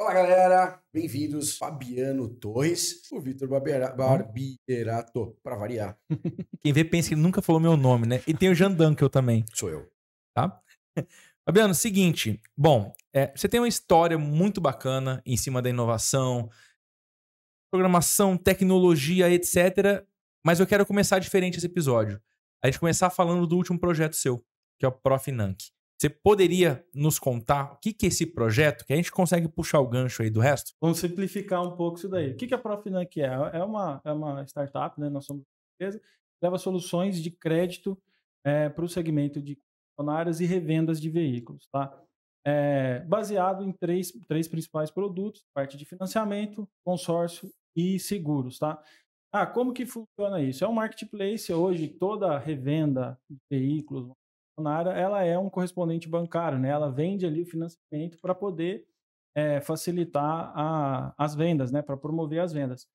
Fala galera, bem-vindos, Fabiano Torres, o Vitor Barbirato, para variar, Quem vê pensa que ele nunca falou meu nome, né? E tem o Jean Dunkel também, sou eu. tá? Fabiano, seguinte. Bom, você tem uma história muito bacana em cima da inovação, programação, tecnologia, etc. Mas eu quero começar diferente esse episódio. A gente começar falando do último projeto seu, que é o Profinanc. Você poderia nos contar o que é esse projeto, que a gente consegue puxar o gancho aí do resto? Vamos simplificar um pouco isso daí. O que a Profinanc é? É uma startup, né? Nós somos uma empresa que leva soluções de crédito para o segmento de concessionárias e revendas de veículos, tá? Baseado em três principais produtos: parte de financiamento, consórcio e seguros, tá? Como que funciona isso? É um marketplace. Hoje, toda revenda de veículos, ela é um correspondente bancário, né? Ela vende ali o financiamento para poder facilitar as vendas, né? Para promover as vendas.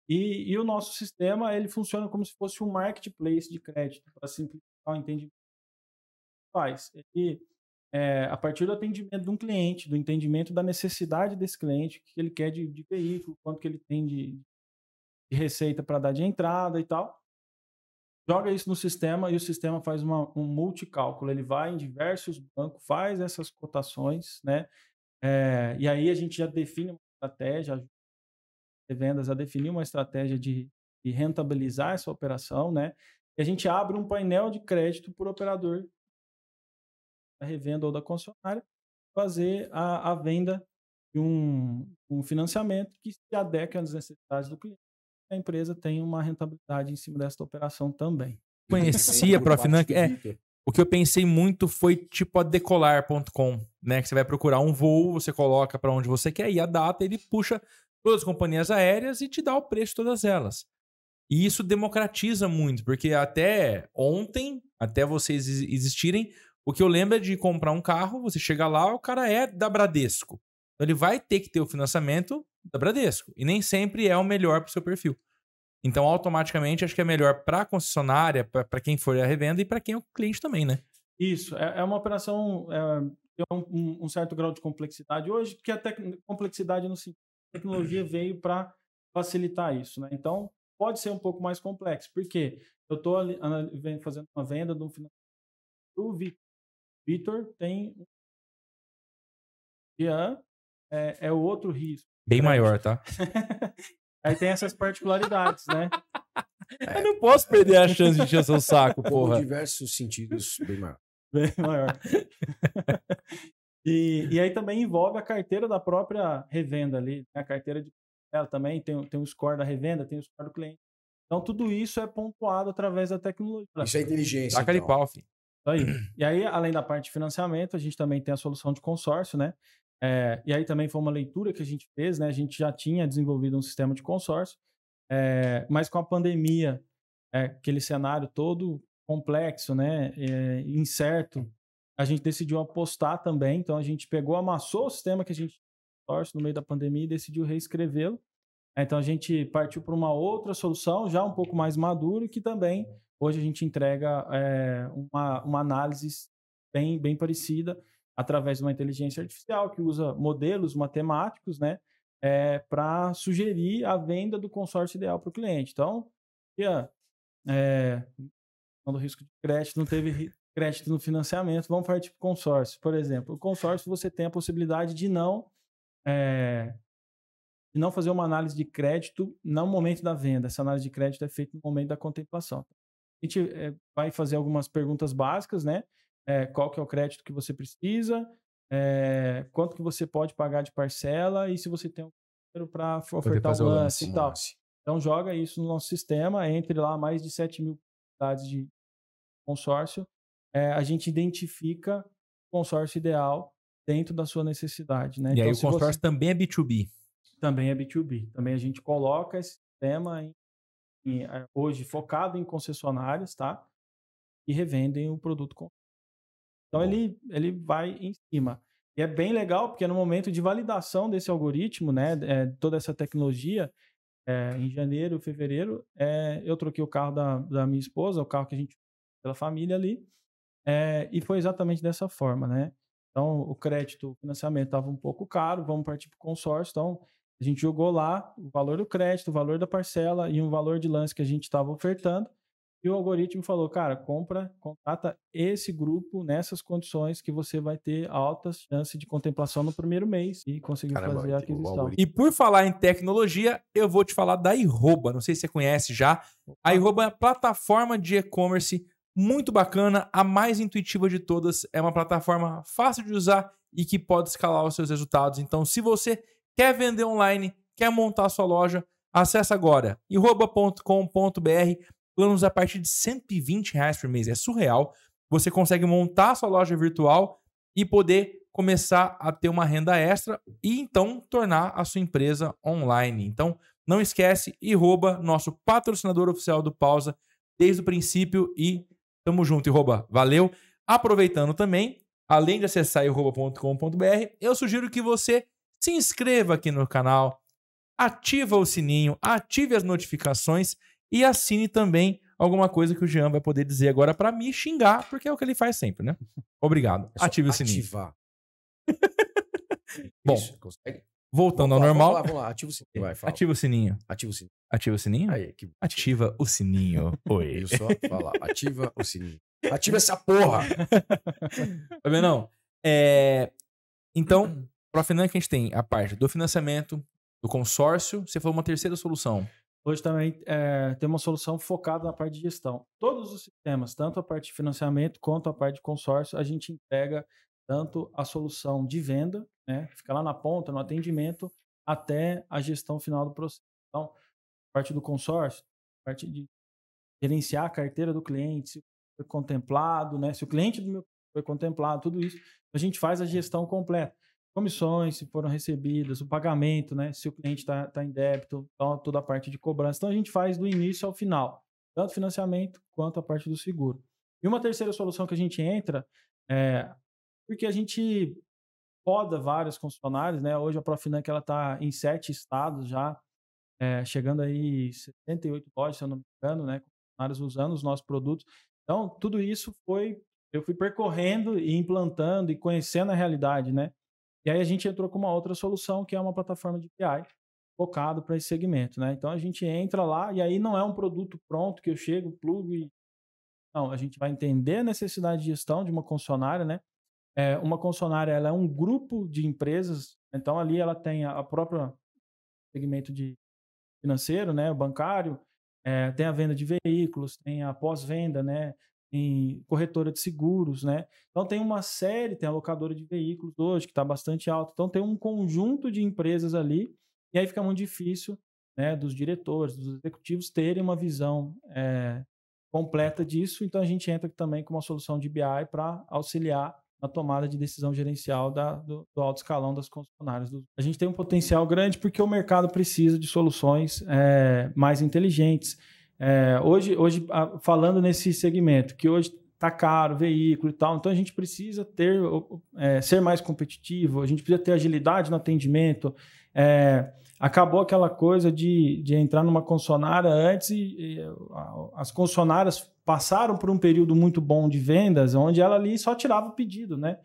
E o nosso sistema, ele funciona como se fosse um marketplace de crédito, para simplificar o entendimento que faz. A partir do atendimento de um cliente, do entendimento da necessidade desse cliente, o que ele quer de veículo, quanto que ele tem de receita para dar de entrada e tal, joga isso no sistema e o sistema faz um multicálculo. Ele vai em diversos bancos, faz essas cotações, né? E aí a gente já define uma estratégia, a vendas já definiu uma estratégia de rentabilizar essa operação, né? E a gente abre um painel de crédito por operador da revenda ou da concessionária fazer a venda de um financiamento que se adeque às necessidades do cliente. A empresa tem uma rentabilidade em cima dessa operação também. Conhecia a Profinanc. O que eu pensei muito foi tipo a decolar.com, né? Que você vai procurar um voo, você coloca para onde você quer e a data ele puxa todas as companhias aéreas e te dá o preço de todas elas. E isso democratiza muito, porque até ontem, até vocês existirem, o que eu lembro é de comprar um carro, você chega lá, o cara é da Bradesco. Então ele vai ter que ter o financiamento da Bradesco. E nem sempre é o melhor para o seu perfil. Então, automaticamente, acho que é melhor para a concessionária, para quem for a revenda e para quem é o cliente também, né? Isso, é uma operação tem um certo grau de complexidade hoje, porque a complexidade no sentido da tecnologia veio para facilitar isso, né? Então, pode ser um pouco mais complexo, porque eu estou fazendo uma venda de um financiamento para o Vitor. Vitor tem é o outro risco. Bem maior, tá? Aí tem essas particularidades, né? Eu não posso perder a chance de encher seu saco, porra. Em diversos sentidos, bem maior. Bem maior. E aí também envolve a carteira da própria revenda ali, né? A carteira de ela também tem o score da revenda, tem o score do cliente. Então, tudo isso é pontuado através da tecnologia. Isso é inteligência, Taca de pau, filho. Aí. E aí, além da parte de financiamento, a gente também tem a solução de consórcio, né? E aí também foi uma leitura que a gente fez, né? A gente já tinha desenvolvido um sistema de consórcio, mas com a pandemia, aquele cenário todo complexo, né? Incerto, a gente decidiu apostar também. Então, a gente amassou o sistema que a gente consórcio no meio da pandemia e decidiu reescrevê-lo. Então, a gente partiu para uma outra solução, já um pouco mais maduro, e que também hoje a gente entrega uma análise bem parecida através de uma inteligência artificial que usa modelos matemáticos, né, para sugerir a venda do consórcio ideal para o cliente. Então, quando o risco de crédito não teve crédito no financiamento, vamos partir para o consórcio. Por exemplo, o consórcio você tem a possibilidade de não fazer uma análise de crédito no momento da venda. Essa análise de crédito é feita no momento da contemplação. A gente vai fazer algumas perguntas básicas, né? Qual que é o crédito que você precisa, quanto que você pode pagar de parcela e se você tem um dinheiro para ofertar o lance e tal. Então, joga isso no nosso sistema, entre lá mais de 7.000 unidades de consórcio. A gente identifica o consórcio ideal dentro da sua necessidade, né? E então, aí o consórcio também é B2B. Também é B2B. Também a gente coloca esse sistema hoje focado em concessionárias, tá? E revendem o produto. Então, ele vai em cima. E é bem legal, porque no momento de validação desse algoritmo, né? Toda essa tecnologia, em janeiro, fevereiro, eu troquei o carro da minha esposa, o carro que a gente pela família ali, e foi exatamente dessa forma, né? Então, o crédito, o financiamento estava um pouco caro, vamos partir para o consórcio. Então, a gente jogou lá o valor do crédito, o valor da parcela e um valor de lance que a gente estava ofertando. E o algoritmo falou, cara, contrata esse grupo nessas condições que você vai ter altas chances de contemplação no primeiro mês e conseguir fazer a aquisição. E por falar em tecnologia, eu vou te falar da iRoba. Não sei se você conhece já. A iRoba é uma plataforma de e-commerce muito bacana, a mais intuitiva de todas. É uma plataforma fácil de usar e que pode escalar os seus resultados. Então, se você quer vender online, quer montar a sua loja, acessa agora iRoba.com.br. Planos a partir de R$120 por mês. É surreal. Você consegue montar a sua loja virtual e poder começar a ter uma renda extra e então tornar a sua empresa online. Então, não esquece, iRoba, nosso patrocinador oficial do Pausa desde o princípio e tamo junto, iRoba. Valeu. Aproveitando também, além de acessar iRoba.com.br, eu sugiro que você se inscreva aqui no canal, ativa o sininho, ative as notificações e assine também alguma coisa que o Jean vai poder dizer agora para me xingar, porque é o que ele faz sempre, né? Obrigado. Ative o sininho. Ativar. Bom, Isso, consegue? Voltando ao normal. Vamos lá. Ativa o sininho. Vai, fala. Ativa o sininho. Ativa o sininho. Ativa o sininho? Aí, ativa o sininho. Oi. Eu só falar. Ativa o sininho. Ativa essa porra! Tá vendo, não? Então, para a Finan que a gente tem a parte do financiamento, do consórcio. Você falou uma terceira solução. Hoje também tem uma solução focada na parte de gestão. Todos os sistemas, tanto a parte de financiamento quanto a parte de consórcio, a gente entrega tanto a solução de venda, né, fica lá na ponta, no atendimento, até a gestão final do processo. Então, a parte do consórcio, a parte de gerenciar a carteira do cliente, se foi contemplado, né, se o cliente do meu foi contemplado, tudo isso, a gente faz a gestão completa. Comissões, se foram recebidas, o pagamento, né? Se o cliente está em débito, então, toda a parte de cobrança. Então, a gente faz do início ao final, tanto financiamento quanto a parte do seguro. E uma terceira solução que a gente entra porque a gente poda vários concessionários, né? Hoje a Profinan ela está em 7 estados já, chegando aí 78 lojas, se eu não me engano, né? Concessionários usando os nossos produtos. Então, tudo isso eu fui percorrendo e implantando e conhecendo a realidade, né? E aí a gente entrou com uma outra solução, que é uma plataforma de BI focado para esse segmento, né? Então a gente entra lá e aí não é um produto pronto que eu chego, plugo e... Não, a gente vai entender a necessidade de gestão de uma concessionária, né? Uma concessionária, ela é um grupo de empresas, então ali ela tem a própria segmento de financeiro, né? O bancário, tem a venda de veículos, tem a pós-venda, né? Em corretora de seguros, né? Então tem uma série, tem a locadora de veículos hoje, que está bastante alta. Então tem um conjunto de empresas ali, e aí fica muito difícil, né, dos diretores, dos executivos terem uma visão completa disso. Então a gente entra também com uma solução de BI para auxiliar na tomada de decisão gerencial do alto escalão das concessionárias. A gente tem um potencial grande porque o mercado precisa de soluções mais inteligentes. Hoje, falando nesse segmento, que hoje está caro o veículo e tal, então a gente precisa ser mais competitivo, a gente precisa ter agilidade no atendimento. Acabou aquela coisa de entrar numa concessionária antes e as concessionárias passaram por um período muito bom de vendas, onde ela ali só tirava o pedido, né?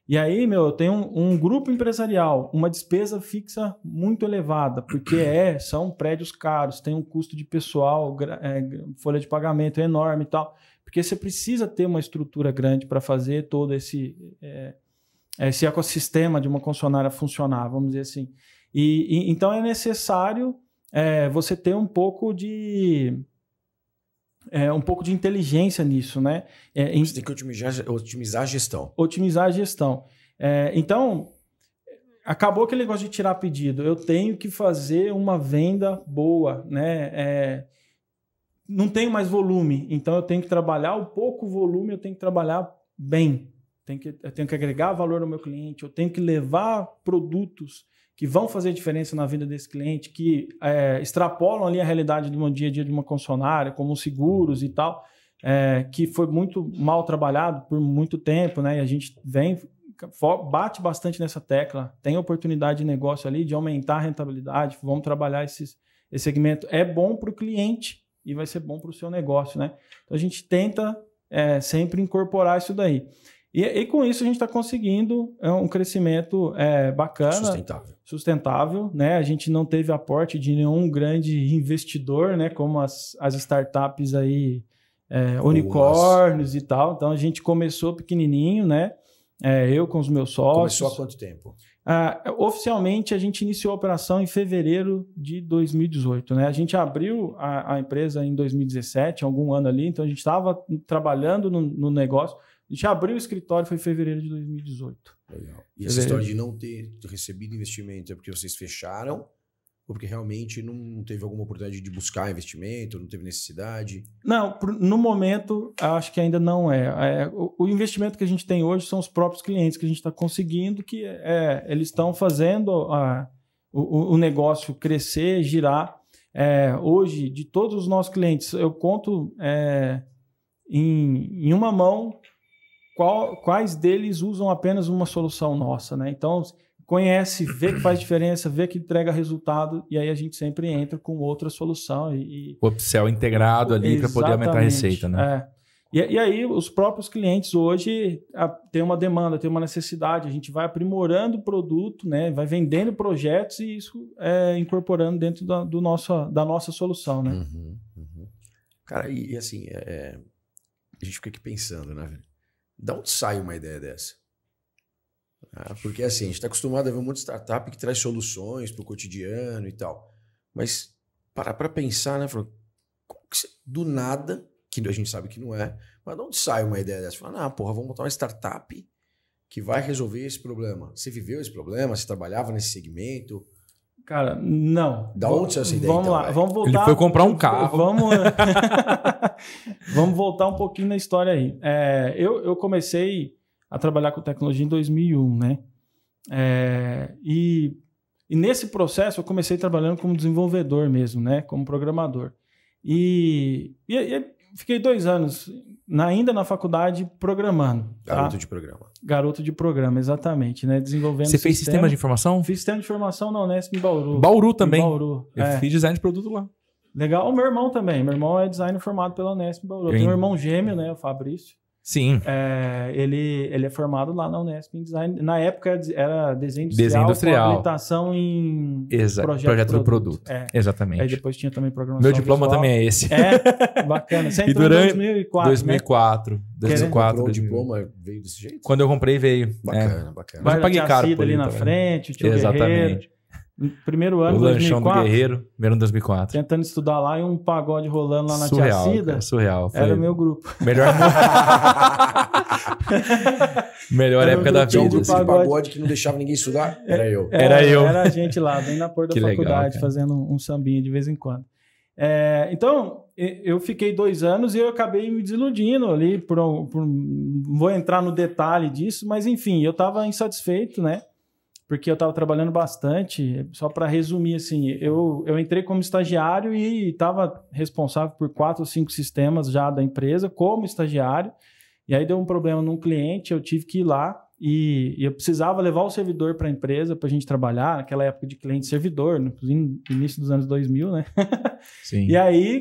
E aí, tem um grupo empresarial, uma despesa fixa muito elevada, porque são prédios caros, tem um custo de pessoal, folha de pagamento enorme e tal, porque você precisa ter uma estrutura grande para fazer todo esse ecossistema de uma concessionária funcionar, vamos dizer assim. Então é necessário você ter um pouco de inteligência nisso, né? Você tem que otimizar a gestão. Otimizar a gestão. Então, acabou aquele negócio de tirar pedido. Eu tenho que fazer uma venda boa, né? Não tenho mais volume, então eu tenho que trabalhar o pouco volume, eu tenho que trabalhar bem. Eu tenho que agregar valor ao meu cliente, eu tenho que levar produtos que vão fazer diferença na vida desse cliente, que extrapolam ali a realidade do dia a dia de uma concessionária, como seguros e tal, que foi muito mal trabalhado por muito tempo, né? E a gente bate bastante nessa tecla, tem oportunidade de negócio ali, de aumentar a rentabilidade, vamos trabalhar esse segmento. É bom para o cliente e vai ser bom para o seu negócio, né? Então a gente tenta sempre incorporar isso daí. E com isso a gente está conseguindo um crescimento bacana, sustentável, né? A gente não teve aporte de nenhum grande investidor, né? Como as startups aí, unicórnios e tal. Então a gente começou pequenininho, né? Eu com os meus sócios. Começou há quanto tempo? Oficialmente a gente iniciou a operação em fevereiro de 2018, né? A gente abriu a empresa em 2017, algum ano ali, então a gente estava trabalhando no negócio. A gente abriu o escritório, foi em fevereiro de 2018. Legal. E essa história de não ter recebido investimento é porque vocês fecharam ou porque realmente não teve alguma oportunidade de buscar investimento, não teve necessidade? Não, no momento, acho que ainda não é. O investimento que a gente tem hoje são os próprios clientes que a gente está conseguindo, que eles estão fazendo o negócio crescer, girar. Hoje, de todos os nossos clientes, eu conto em uma mão quais deles usam apenas uma solução nossa, né? Então, conhece, vê que faz diferença, vê que entrega resultado, e aí a gente sempre entra com outra solução. O upsell integrado ali para poder aumentar a receita, né? E aí os próprios clientes hoje têm uma demanda, têm uma necessidade, a gente vai aprimorando o produto, né? Vai vendendo projetos e isso incorporando dentro da nossa solução, né? Cara, e assim, a gente fica aqui pensando, né, velho? Da onde sai uma ideia dessa? Porque assim, a gente está acostumado a ver um monte de startup que traz soluções para o cotidiano e tal. Mas parar para pensar, né? Como que do nada, que a gente sabe que não é, mas de onde sai uma ideia dessa? Fala, vamos montar uma startup que vai resolver esse problema. Você viveu esse problema? Você trabalhava nesse segmento? Cara, não. Da onde saiu essa ideia? Vamos lá, vamos voltar. Ele foi comprar um carro. Vamos voltar um pouquinho na história aí. Eu comecei a trabalhar com tecnologia em 2001, né? E nesse processo eu comecei trabalhando como desenvolvedor mesmo, né? Como programador. E fiquei 2 anos ainda na faculdade programando. Garoto de programa. Garoto de programa, exatamente, né? Desenvolvendo. Você fez sistema de informação? Fiz sistema de informação na Unesp em Bauru. Bauru também? Bauru. Eu fiz design de produto lá. Legal. O meu irmão também. Meu irmão é designer formado pela Unesp em Bauru. Eu tenho um irmão gêmeo, né? O Fabrício. Sim. Ele é formado lá na Unesp em design. Na época era desenho industrial. Com habilitação em projeto do produto. Exatamente. Aí depois tinha também programação Meu diploma visual. também é esse. Bacana. Você entrou em 2004, 2004. O diploma veio desse jeito? Quando eu comprei, veio. Bacana. Mas eu paguei caro por ali na frente, o tio Guerreiro. Primeiro ano, 2004. O lanchão do Guerreiro, primeiro ano 2004. Tentando estudar lá e um pagode rolando lá na Tia Cida. Surreal. Era o meu grupo. Melhor época da vida. Esse pagode que não deixava ninguém estudar, era eu. Era a gente lá, bem na porta da faculdade, legal, fazendo um sambinha de vez em quando. Então, eu fiquei 2 anos e eu acabei me desiludindo ali. Vou entrar no detalhe disso, mas enfim, eu estava insatisfeito, né? Porque eu estava trabalhando bastante. Só para resumir, assim, eu entrei como estagiário e estava responsável por 4 ou 5 sistemas já da empresa como estagiário. E aí deu um problema num cliente, eu tive que ir lá e eu precisava levar o servidor para a empresa para a gente trabalhar, naquela época de cliente-servidor, no início dos anos 2000, né? Sim. E aí,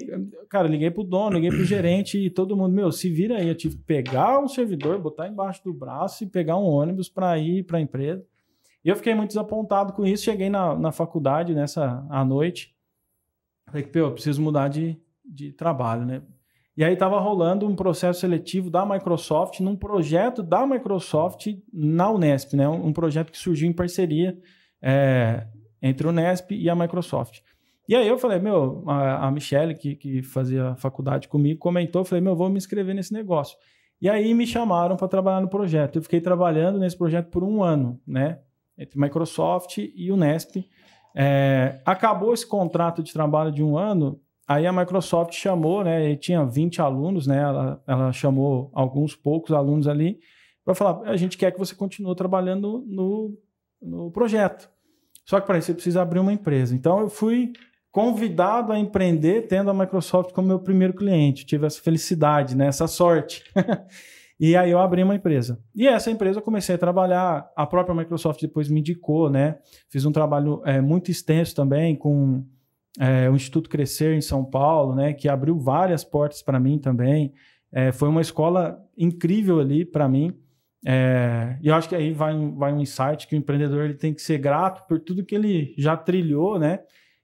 cara, liguei pro dono, liguei pro gerente e todo mundo, se vira aí. Eu tive que pegar um servidor, botar embaixo do braço e pegar um ônibus para ir para a empresa. E eu fiquei muito desapontado com isso. Cheguei na faculdade à noite. Falei que, eu preciso mudar de trabalho, né? E aí estava rolando um processo seletivo da Microsoft, num projeto da Microsoft na Unesp, né? Um projeto que surgiu em parceria entre a Unesp e a Microsoft. E aí eu falei, a Michelle, que fazia faculdade comigo, comentou, eu falei, vou me inscrever nesse negócio. E aí me chamaram para trabalhar no projeto. Eu fiquei trabalhando nesse projeto por 1 ano, né? Entre Microsoft e Unesp. Acabou esse contrato de trabalho de 1 ano, aí a Microsoft chamou, né? E tinha 20 alunos, né? Ela chamou alguns poucos alunos ali para falar, a gente quer que você continue trabalhando no projeto. Só que para isso você precisa abrir uma empresa. Então eu fui convidado a empreender tendo a Microsoft como meu primeiro cliente. Tive essa felicidade, né? Essa sorte. E aí eu abri uma empresa. E essa empresa eu comecei a trabalhar, a própria Microsoft depois me indicou, né? Fiz um trabalho muito extenso também com o Instituto Crescer em São Paulo, né? Que abriu várias portas para mim também. Foi uma escola incrível ali para mim. E eu acho que aí vai um insight que o empreendedor ele tem que ser grato por tudo que ele já trilhou, né?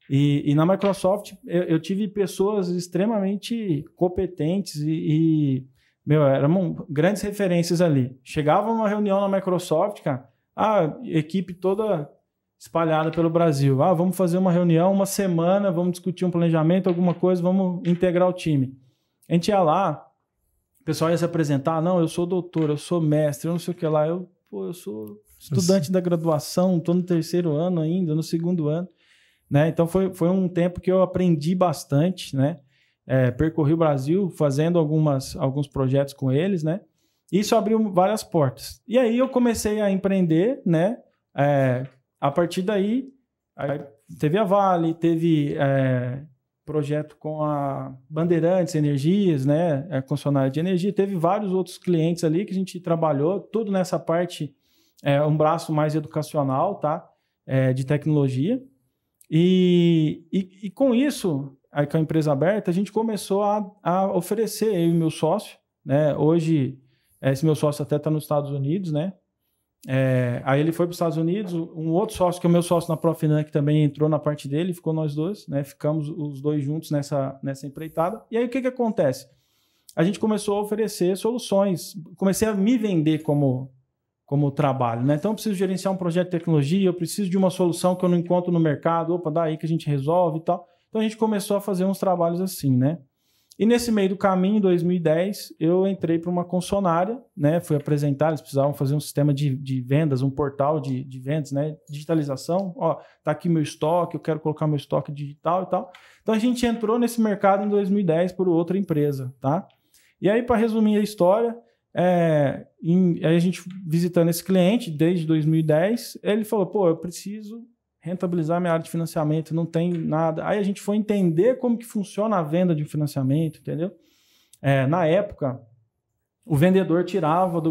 E na Microsoft eu tive pessoas extremamente competentes eram grandes referências ali. Chegava uma reunião na Microsoft, cara, a equipe toda espalhada pelo Brasil. Vamos fazer uma reunião, uma semana, vamos discutir um planejamento, alguma coisa, vamos integrar o time. A gente ia lá, o pessoal ia se apresentar, não, eu sou doutor, eu sou mestre, eu não sei o que lá. Eu sou estudante da graduação, estou no 3º ano ainda, no 2º ano. Né? Então foi um tempo que eu aprendi bastante, né? Percorri o Brasil fazendo alguns projetos com eles, né? Isso abriu várias portas. E aí eu comecei a empreender, né? A partir daí, teve a Vale, teve projeto com a Bandeirantes Energias, né? A concessionária de energia, teve vários outros clientes ali que a gente trabalhou, tudo nessa parte, um braço mais educacional, tá? De tecnologia. E com isso, aí com a empresa aberta, a gente começou a oferecer, eu e meu sócio, né? Hoje, esse meu sócio até está nos Estados Unidos, né? Aí ele foi para os Estados Unidos, um outro sócio, que é o meu sócio na Profinan, que também entrou na parte dele, ficou nós dois, né? Ficamos os dois juntos nessa empreitada. E aí o que acontece? A gente começou a oferecer soluções, comecei a me vender como trabalho, né? Então eu preciso gerenciar um projeto de tecnologia, eu preciso de uma solução que eu não encontro no mercado, daí que a gente resolve e tal. Então a gente começou a fazer uns trabalhos assim, né? E nesse meio do caminho, em 2010, eu entrei para uma concessionária, né? Fui apresentar, eles precisavam fazer um sistema de vendas, um portal de vendas, né? Digitalização, tá aqui meu estoque, eu quero colocar meu estoque digital e tal. Então a gente entrou nesse mercado em 2010 por outra empresa, tá? E aí, para resumir a história, aí a gente visitando esse cliente desde 2010, ele falou, eu preciso rentabilizar minha área de financiamento, não tem nada. Aí a gente foi entender como que funciona a venda de financiamento, entendeu? Na época, o vendedor tirava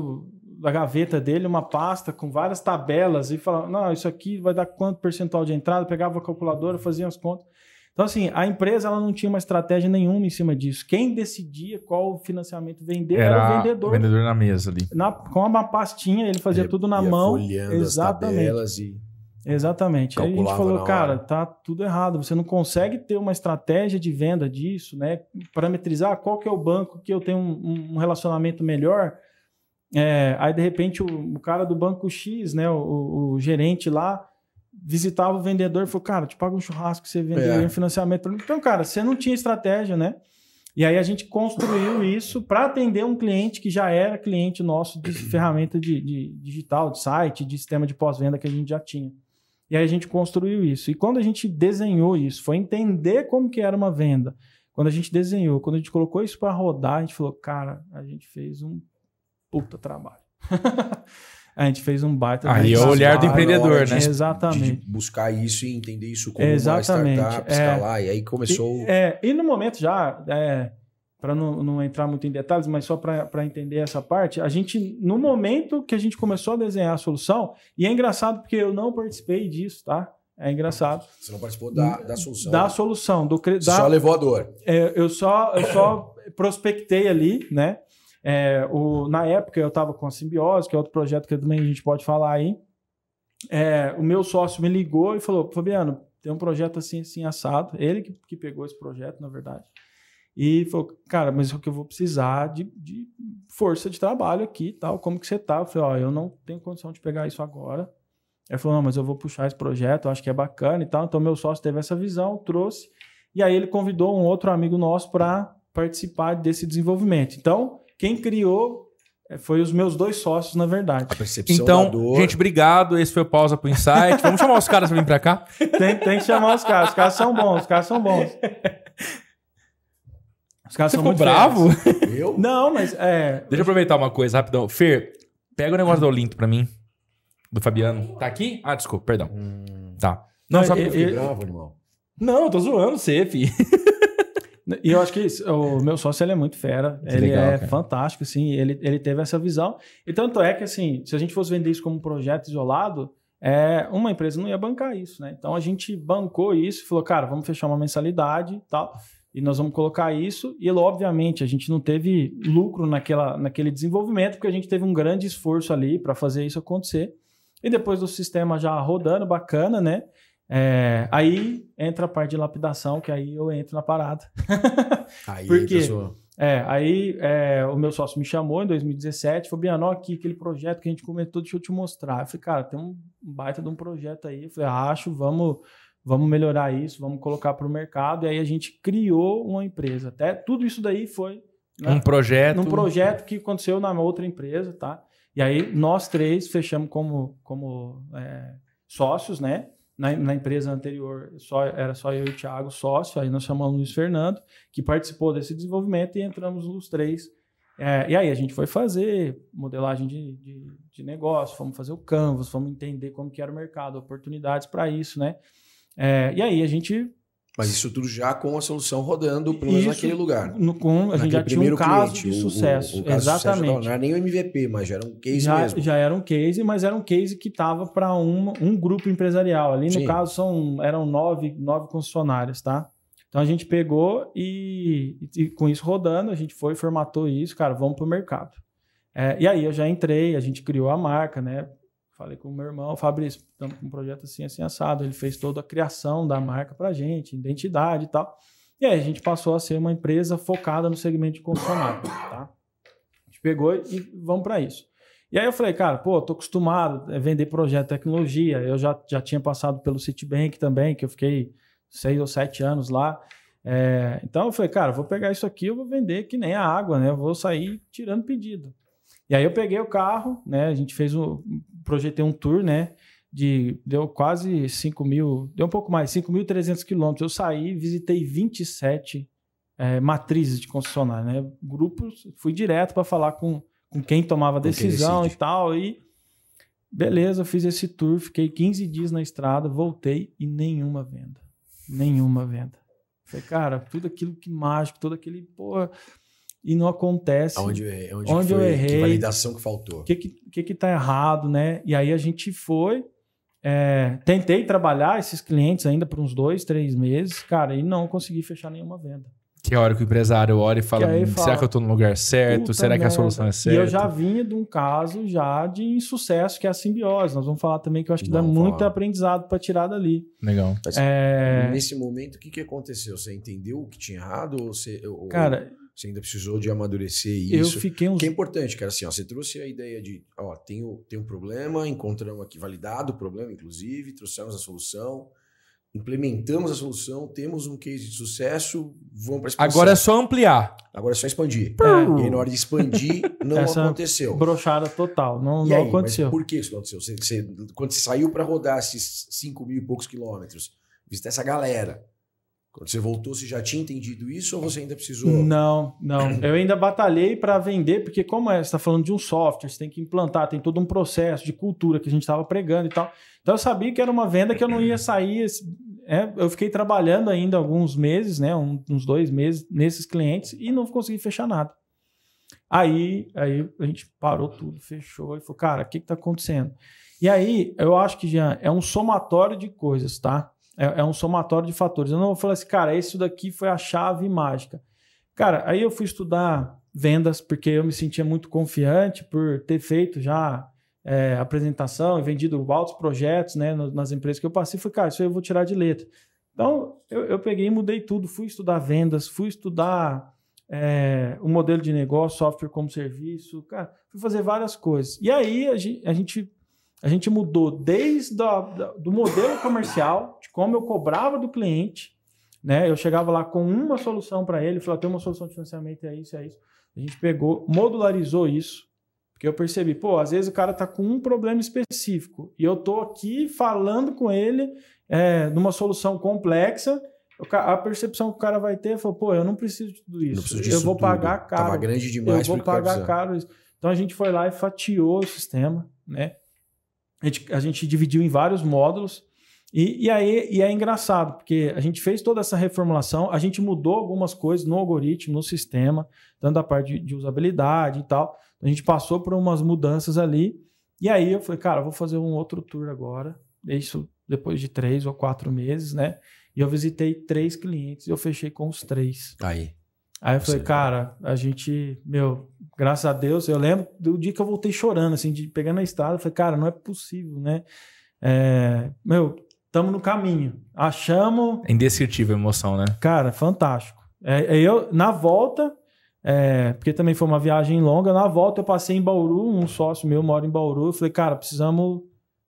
da gaveta dele uma pasta com várias tabelas e falava, não, isso aqui vai dar quanto percentual de entrada, pegava a calculadora, fazia as contas. Então, assim, a empresa ela não tinha uma estratégia nenhuma em cima disso. Quem decidia qual financiamento vender era o vendedor. O vendedor na mesa ali. Com uma pastinha, ele fazia tudo na mão. Folheando exatamente. As tabelas Exatamente. Aí a gente falou, cara, tá tudo errado. Você não consegue ter uma estratégia de venda disso, né? Parametrizar qual que é o banco que eu tenho um relacionamento melhor. Aí, de repente, o cara do banco X, né? O gerente lá, visitava o vendedor e falou, cara, te paga um churrasco que você vendeu em financiamento. Então, cara, você não tinha estratégia, né? E aí a gente construiu isso para atender um cliente que já era cliente nosso de ferramenta de digital, de site, de sistema de pós-venda que a gente já tinha. E aí a gente construiu isso. E quando a gente desenhou isso, foi entender como que era uma venda. Quando a gente desenhou, quando a gente colocou isso para rodar, a gente falou, cara, a gente fez um puta trabalho. A gente fez um baita... Aí é o olhar do empreendedor, né? Exatamente. De buscar isso e entender isso como uma startup, escalar. E aí começou... E no momento já, para não entrar muito em detalhes, mas só para entender essa parte, a gente, no momento que a gente começou a desenhar a solução, e é engraçado porque eu não participei disso, tá? É engraçado. Você não participou da solução. Da solução. Você só levou a dor. Eu só prospectei ali, né? Na época eu estava com a Simbiose, que é outro projeto que também a gente pode falar aí. O meu sócio me ligou e falou, Fabiano, tem um projeto assim, assim, assado. Ele que pegou esse projeto, na verdade. E falou, cara, mas o que eu vou precisar de força de trabalho aqui e tal, como que você tá? Eu falei, eu não tenho condição de pegar isso agora. Ele falou, não, mas eu vou puxar esse projeto, eu acho que é bacana e tal. Então, meu sócio teve essa visão, trouxe. E aí ele convidou um outro amigo nosso para participar desse desenvolvimento. Então, quem criou foi os meus dois sócios, na verdade. A percepção então, da dor. Gente, obrigado. Esse foi o Pausa pro Insight. Vamos chamar os caras para vir para cá? Tem que chamar os caras. Os caras são bons, Os caras Você são ficou muito bravo? Eu? Não, mas Deixa eu aproveitar uma coisa rapidão. Fer, pega o negócio do Olinto pra mim. Do Fabiano. Tá aqui? Ah, desculpa, perdão. Tá. Não, só Eu fiquei bravo, animal. Não, eu tô zoando você, fi. E eu acho que o meu sócio ele é muito fera. Ele legal, é cara. fantástico, assim. Ele teve essa visão. E tanto é que, assim, se a gente fosse vender isso como um projeto isolado, uma empresa não ia bancar isso, né? Então a gente bancou isso e falou, cara, vamos fechar uma mensalidade e tal. e nós vamos colocar isso. E, obviamente, a gente não teve lucro naquele desenvolvimento, porque a gente teve um grande esforço ali para fazer isso acontecer. E depois do sistema já rodando, bacana, né? Aí entra a parte de lapidação, que aí eu entro na parada. Aí, porque o meu sócio me chamou em 2017, falou, Bianó, aqui, aquele projeto que a gente comentou, deixa eu te mostrar. Eu falei, cara, tem um baita de um projeto aí. Eu falei, vamos melhorar isso, vamos colocar para o mercado. E aí a gente criou uma empresa. Até tudo isso daí foi... né, um projeto... Um projeto que aconteceu na outra empresa, tá? E aí nós três fechamos como sócios, né? Na empresa anterior era só eu e o Thiago sócio, aí nós chamamos o Luiz Fernando, que participou desse desenvolvimento e entramos os três. E aí a gente foi fazer modelagem de negócio, fomos fazer o Canvas, fomos entender como que era o mercado, oportunidades para isso, né? E aí a gente... Mas isso tudo já com a solução rodando, pelo menos naquele lugar. A gente já tinha um caso de sucesso. O caso exatamente. De sucesso não era nem o MVP, mas já era um case mesmo. Já era um case, mas era um case que estava para um grupo empresarial. Ali, no caso, eram 9 concessionárias, tá? Então, a gente pegou e com isso rodando, a gente foi, formatou isso, cara, vamos para o mercado. E aí, eu já entrei, a gente criou a marca, né? Falei com o meu irmão, Fabrício, estamos com um projeto assim, assim, assado. Ele fez toda a criação da marca pra gente, identidade e tal. E aí a gente passou a ser uma empresa focada no segmento de concessionário, tá? A gente pegou e vamos para isso. E aí eu falei, cara, tô acostumado a vender projeto de tecnologia. Eu já tinha passado pelo Citibank também, que eu fiquei 6 ou 7 anos lá. Então eu falei, cara, vou pegar isso aqui, eu vou vender que nem a água, né? Eu vou sair tirando pedido. E aí eu peguei o carro, né? A gente projetei um tour, né? Deu quase 5 mil, deu um pouco mais, 5.300 quilômetros. Eu saí, visitei 27 matrizes de concessionária, né? Grupos, fui direto para falar com quem tomava decisão e tal. E beleza, eu fiz esse tour, fiquei 15 dias na estrada, voltei e nenhuma venda. Nenhuma venda. Falei, cara, tudo aquilo que mágico, todo aquele, e não acontece. Onde eu errei. Que validação que faltou. O que tá errado, né? E aí a gente foi, tentei trabalhar esses clientes ainda por uns 2, 3 meses, cara, e não consegui fechar nenhuma venda. Que hora que o empresário olha e fala, será que eu tô no lugar certo? Será que a solução é certa? E eu já vinha de um caso já de insucesso, que é a simbiose. Nós vamos falar também que eu acho que dá muito aprendizado para tirar dali. Legal. Mas, nesse momento, o que aconteceu? Você entendeu o que tinha errado? Cara... Você ainda precisou de amadurecer isso. Eu fiquei Que é importante, cara. Assim, você trouxe a ideia de, tem um problema, encontramos aqui validado o problema, inclusive, trouxemos a solução, implementamos a solução, temos um case de sucesso, vamos para expansão. Agora é só ampliar. Agora é só expandir. E aí, na hora de expandir, não aconteceu. Brochada total, não aconteceu. Mas por que isso não aconteceu? Quando você saiu para rodar esses 5 mil e poucos quilômetros, visitar essa galera... Quando você voltou, você já tinha entendido isso ou você ainda precisou? Não. Eu ainda batalhei para vender, porque como você está falando de um software, você tem que implantar, tem todo um processo de cultura que a gente estava pregando e tal. Então eu sabia que era uma venda que eu não ia sair. Eu fiquei trabalhando ainda alguns meses, né, uns 2 meses nesses clientes e não consegui fechar nada. Aí a gente parou tudo, fechou e falou, cara, o que está acontecendo? E aí eu acho que já é um somatório de coisas, tá? É um somatório de fatores. Eu não vou falar assim, cara, isso daqui foi a chave mágica. Cara, aí eu fui estudar vendas, porque eu me sentia muito confiante por ter feito já apresentação e vendido altos projetos, né, nas empresas que eu passei. Falei, cara, isso aí eu vou tirar de letra. Então, eu peguei e mudei tudo. Fui estudar vendas, fui estudar o modelo de negócio, software como serviço. Cara, fui fazer várias coisas. E aí, a gente mudou desde do modelo comercial, de como eu cobrava do cliente, né? Eu chegava lá com uma solução para ele, falava, tem uma solução de financiamento, é isso. A gente pegou, modularizou isso, porque eu percebi, às vezes o cara tá com um problema específico e eu tô aqui falando com ele numa solução complexa, a percepção que o cara vai ter, eu não preciso de tudo isso, eu vou pagar caro. Tava grande demais. Eu vou pagar caro isso. Então a gente foi lá e fatiou o sistema, né? A gente dividiu em vários módulos e aí é engraçado, porque a gente fez toda essa reformulação, a gente mudou algumas coisas no algoritmo, no sistema, tanto a parte de usabilidade e tal. A gente passou por umas mudanças ali e aí eu falei, cara, vou fazer um outro tour agora, isso depois de 3 ou 4 meses, né? E eu visitei 3 clientes e eu fechei com os 3. Aí Eu falei, cara, a gente, graças a Deus, eu lembro do dia que eu voltei chorando, assim, de pegar na estrada, eu falei, cara, não é possível, né? Estamos no caminho. Achamos... É indescritível a emoção, né? Cara, fantástico. Eu, na volta, porque também foi uma viagem longa, na volta eu passei em Bauru, um sócio meu mora em Bauru, eu falei, cara, precisamos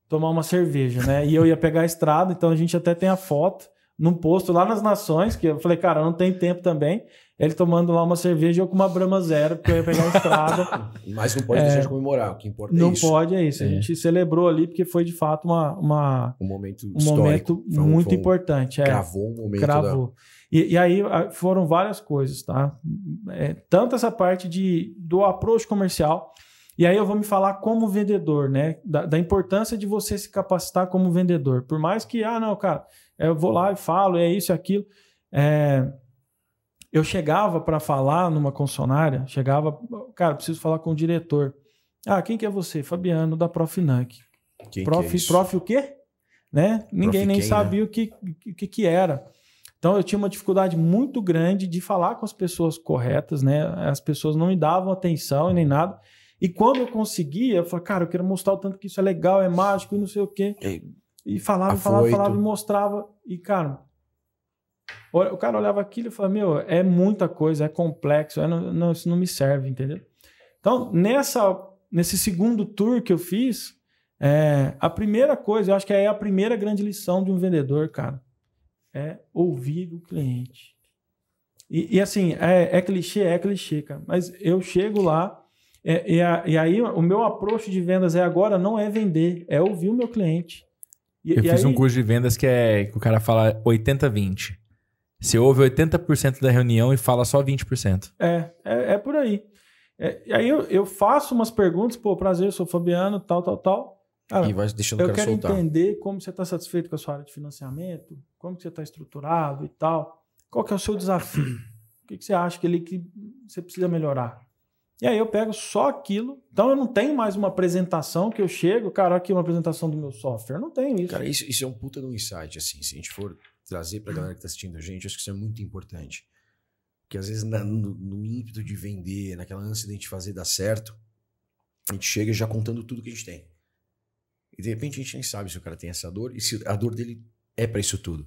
tomar uma cerveja, né? E eu ia pegar a estrada, então a gente até tem a foto num posto lá nas Nações, que eu falei, cara, não tem tempo também. Ele tomando lá uma cerveja e eu com uma Brahma Zero, porque eu ia pegar a estrada. Mas não pode deixar de comemorar, o que importa é não isso. Não pode, é isso. A gente celebrou ali, porque foi de fato um momento histórico. Muito importante. Cravou um momento. Cravou. E aí foram várias coisas, tá? Tanto essa parte do approach comercial, e aí eu vou me falar como vendedor, né? Da importância de você se capacitar como vendedor. Por mais que, não, cara, eu vou lá e falo, é isso e aquilo. Eu chegava para falar numa concessionária, cara, preciso falar com o diretor. Quem que é você? Fabiano, da Profinanc. Prof o quê? Né? Ninguém nem sabia, né? o que era. Então, eu tinha uma dificuldade muito grande de falar com as pessoas corretas, né? As pessoas não me davam atenção e nem nada. E quando eu conseguia, eu falava, cara, eu quero mostrar o tanto que isso é legal, é mágico e não sei o quê. E falava e mostrava. E, cara... O cara olhava aquilo e falava, é muita coisa, é complexo, isso não me serve, entendeu? Então, nesse segundo tour que eu fiz, a primeira coisa, eu acho que é a primeira grande lição de um vendedor, cara, é ouvir o cliente. E assim, é clichê, cara, mas eu chego lá, e aí o meu approach de vendas agora não é vender, é ouvir o meu cliente. Eu fiz um curso de vendas que o cara fala 80-20. Você ouve 80% da reunião e fala só 20%. É por aí. E aí eu faço umas perguntas, prazer, eu sou Fabiano, tal. Cara, e vai deixando o cara soltar. Eu quero entender como você está satisfeito com a sua área de financiamento, como você está estruturado e tal. Qual que é o seu desafio? O que você acha que você precisa melhorar? E aí eu pego só aquilo. Então eu não tenho mais uma apresentação que eu chego, cara, aqui uma apresentação do meu software. Eu não tenho isso. Cara, isso é um puta de um insight, assim, se a gente for trazer pra galera que tá assistindo a gente, acho que isso é muito importante. Porque às vezes no ímpeto de vender, naquela ânsia de a gente fazer dar certo, a gente chega já contando tudo que a gente tem. E de repente a gente nem sabe se o cara tem essa dor e se a dor dele é pra isso tudo.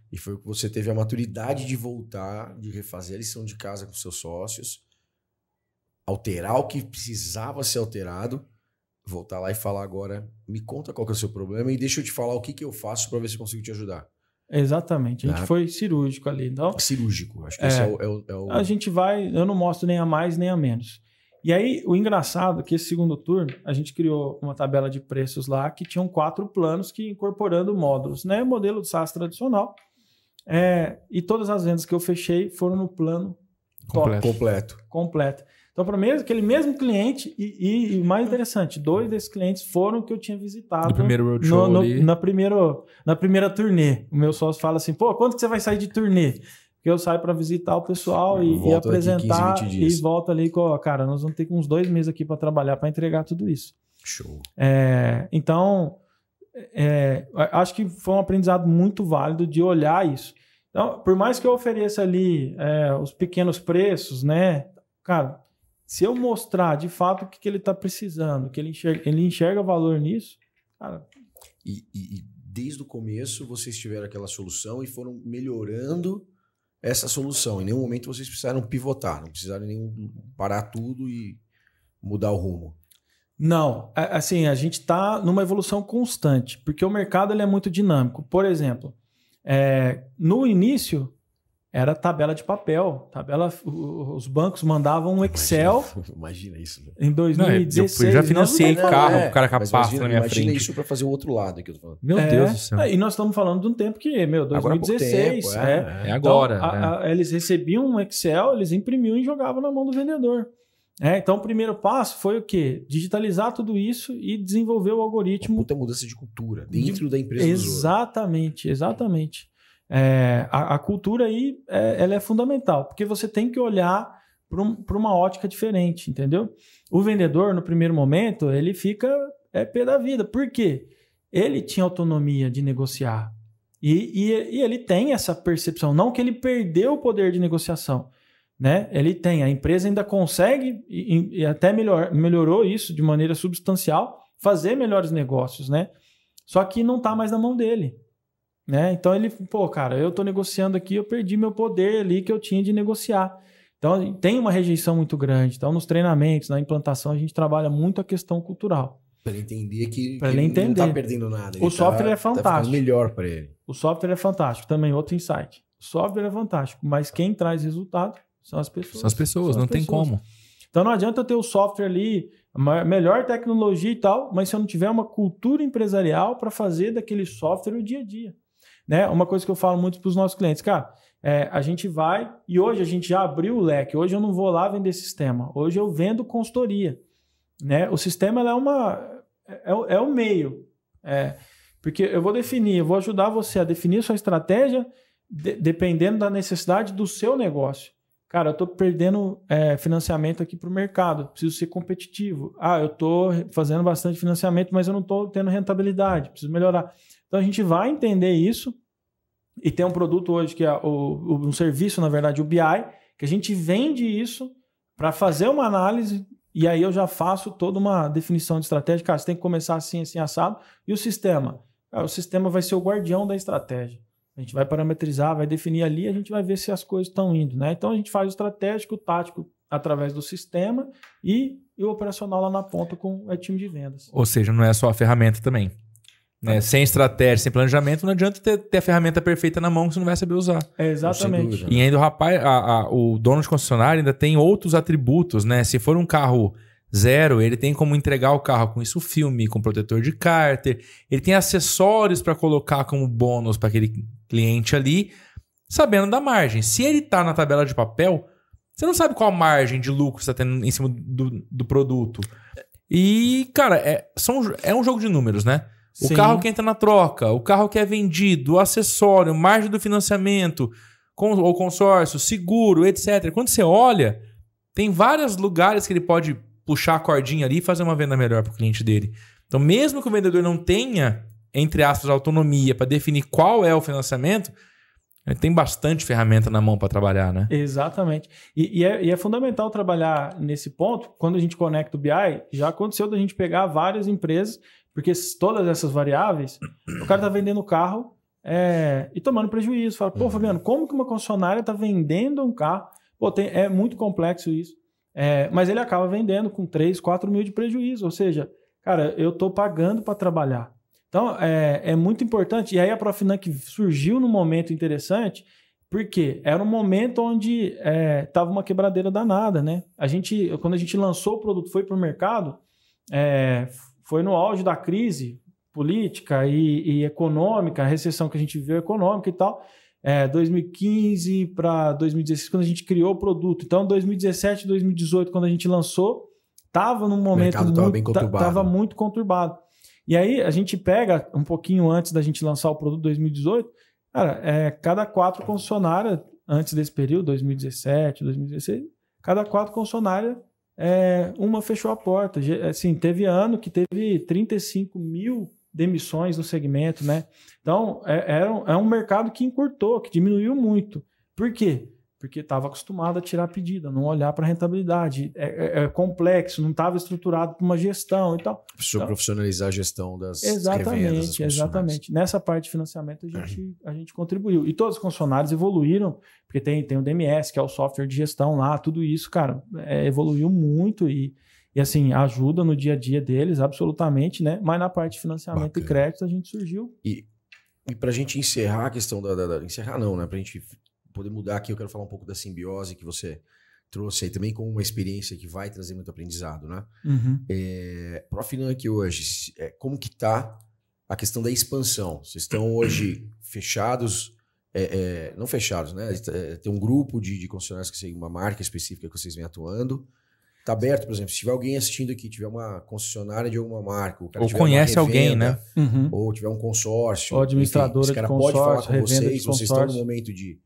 E foi o que você teve a maturidade de voltar, de refazer a lição de casa com seus sócios, alterar o que precisava ser alterado, voltar lá e falar agora, me conta qual que é o seu problema e deixa eu te falar o que eu faço pra ver se eu consigo te ajudar. Exatamente, a gente foi cirúrgico ali. Então, cirúrgico, acho que esse é o... A gente eu não mostro nem a mais nem a menos. E aí, o engraçado é que esse segundo turno, a gente criou uma tabela de preços lá que tinham 4 planos que incorporando módulos, né? Modelo de SaaS tradicional. E todas as vendas que eu fechei foram no plano completo. Então, para mim, aquele mesmo cliente, e mais interessante, 2 desses clientes foram que eu tinha visitado no primeiro roadshow na primeira turnê. O meu sócio fala assim, quando que você vai sair de turnê? Porque eu saio para visitar o pessoal e apresentar 15, 20 dias. E volto ali com, cara, nós vamos ter uns 2 meses aqui para trabalhar, para entregar tudo isso. Show. Então, acho que foi um aprendizado muito válido de olhar isso. Então, por mais que eu ofereça ali os pequenos preços, né, cara... Se eu mostrar de fato o que ele está precisando, que ele enxerga valor nisso, cara... E desde o começo vocês tiveram aquela solução e foram melhorando essa solução. Em nenhum momento vocês precisaram pivotar, não precisaram nem parar tudo e mudar o rumo. Não, assim, a gente está numa evolução constante, porque o mercado ele é muito dinâmico. Por exemplo, no início... Era tabela de papel. Os bancos mandavam um Excel. Imagina isso. Né? Em 2016. Eu já financiei carro com o cara capaz na minha frente. Imagina isso para fazer o outro lado que eu tô falando. Meu Deus do céu. E nós estamos falando de um tempo que, 2016. Tempo, é agora. Então, eles recebiam um Excel, eles imprimiam e jogavam na mão do vendedor. Então, o primeiro passo foi o quê? Digitalizar tudo isso e desenvolver o algoritmo. Uma puta mudança de cultura dentro da empresa. Exatamente. A cultura aí ela é fundamental, porque você tem que olhar para uma ótica diferente, entendeu? O vendedor, no primeiro momento, ele fica pé da vida. Por quê? Ele tinha autonomia de negociar. E ele tem essa percepção, não que ele perdeu o poder de negociação, né? Ele tem, a empresa ainda consegue, e até melhorou isso de maneira substancial, fazer melhores negócios, né? Só que não está mais na mão dele, né? Então ele, pô, cara, eu estou negociando aqui, eu perdi meu poder ali que eu tinha de negociar. Então tem uma rejeição muito grande. Então nos treinamentos, na implantação, a gente trabalha muito a questão cultural. Para ele entender que ele não está perdendo nada. O software é fantástico. Tá melhor para ele. O software é fantástico. Também outro insight. O software é fantástico, mas quem traz resultado são as pessoas. São as pessoas, não tem como. Então não adianta eu ter o software ali, a melhor tecnologia e tal, mas se eu não tiver uma cultura empresarial para fazer daquele software o dia a dia. Né? Uma coisa que eu falo muito para os nossos clientes, cara, a gente vai, e hoje a gente já abriu o leque, hoje eu não vou lá vender sistema, hoje eu vendo consultoria. Né? O sistema ela é o meio, porque eu vou ajudar você a definir sua estratégia dependendo da necessidade do seu negócio. Cara, eu estou perdendo financiamento aqui para o mercado, preciso ser competitivo. Eu estou fazendo bastante financiamento, mas eu não estou tendo rentabilidade, preciso melhorar. Então a gente vai entender isso e tem um produto hoje que é um serviço, na verdade, o BI, que a gente vende isso para fazer uma análise e aí eu já faço toda uma definição de estratégia. Cara, você tem que começar assim, assim, assado. E o sistema? O sistema vai ser o guardião da estratégia. A gente vai parametrizar, vai definir ali e a gente vai ver se as coisas estão indo. Né? Então a gente faz o estratégico, o tático através do sistema e o operacional lá na ponta com o time de vendas. Ou seja, não é só a ferramenta também. Né? Sem estratégia, sem planejamento, não adianta ter a ferramenta perfeita na mão que você não vai saber usar. Exatamente. E ainda o rapaz, o dono de concessionária ainda tem outros atributos, né? Se for um carro zero, ele tem como entregar o carro com isso filme, com protetor de cárter, ele tem acessórios para colocar como bônus para aquele cliente ali, sabendo da margem. Se ele está na tabela de papel, você não sabe qual margem de lucro você está tendo em cima do produto. E, cara, é um jogo de números, né? O carro que entra na troca, o carro que é vendido, o acessório, margem do financiamento, ou consórcio, seguro, etc. Quando você olha, tem vários lugares que ele pode puxar a cordinha ali e fazer uma venda melhor para o cliente dele. Então, mesmo que o vendedor não tenha, entre aspas, autonomia para definir qual é o financiamento, ele tem bastante ferramenta na mão para trabalhar, né? Exatamente. E é fundamental trabalhar nesse ponto. Quando a gente conecta o BI, já aconteceu da gente pegar várias empresas, porque todas essas variáveis, o cara está vendendo o carro e tomando prejuízo. Fala, pô, Fabiano, como que uma concessionária está vendendo um carro? Pô, é muito complexo isso. Mas ele acaba vendendo com 3, 4 mil de prejuízo. Ou seja, cara, eu estou pagando para trabalhar. Então, é muito importante. E aí a Profinanc surgiu num momento interessante, porque era um momento onde estava uma quebradeira danada, né? Quando a gente lançou o produto, foi para o mercado, foi no auge da crise política e econômica, a recessão que a gente viu econômica e tal, 2015 para 2016, quando a gente criou o produto. Então, 2017, 2018, quando a gente lançou, estava num momento muito conturbado. E aí, a gente pega um pouquinho antes da gente lançar o produto 2018, cara, cada 4 concessionárias, antes desse período, 2017, 2016, cada 4 concessionárias, uma fechou a porta. Assim, teve ano que teve 35 mil demissões no segmento, né? Então, é um mercado que encurtou, que diminuiu muito. Por quê? Porque estava acostumado a tirar pedida, não olhar para a rentabilidade. É complexo, não estava estruturado para uma gestão e tal. Precisou profissionalizar a gestão das revendas. Exatamente. Nessa parte de financiamento a gente contribuiu. E todos os concessionários evoluíram, porque tem o DMS, que é o software de gestão lá, tudo isso, cara, evoluiu muito e assim, ajuda no dia a dia deles, absolutamente, né? Mas na parte de financiamento e crédito a gente surgiu. E para a gente encerrar a questão encerrar não, né? Para a gente poder mudar aqui, eu quero falar um pouco da simbiose que você trouxe aí também como uma experiência que vai trazer muito aprendizado, né? Profinanc hoje, como que tá a questão da expansão? Vocês estão hoje fechados, não fechados, né? Tem um grupo de concessionários que seguem uma marca específica que vocês vêm atuando. Tá aberto, por exemplo, se tiver alguém assistindo aqui, tiver uma concessionária de alguma marca, o cara ou conhece alguém, né? Ou tiver um consórcio, ou administradora, enfim, esse cara pode falar com vocês estão no momento de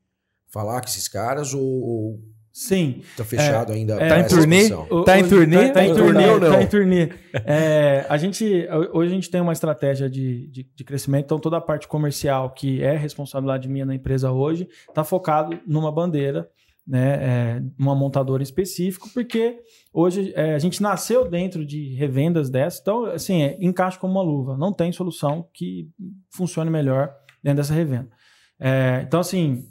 falar com esses caras ou Sim. Tá fechado ainda. Tá em turnê? Tá em turnê? Tá em turnê ou não? Tá em turnê. Hoje a gente tem uma estratégia de crescimento, então toda a parte comercial, que é responsabilidade minha na empresa hoje, está focado numa bandeira, né, uma montadora específica, porque hoje a gente nasceu dentro de revendas dessas, então assim, encaixa como uma luva, não tem solução que funcione melhor dentro dessa revenda. Então assim,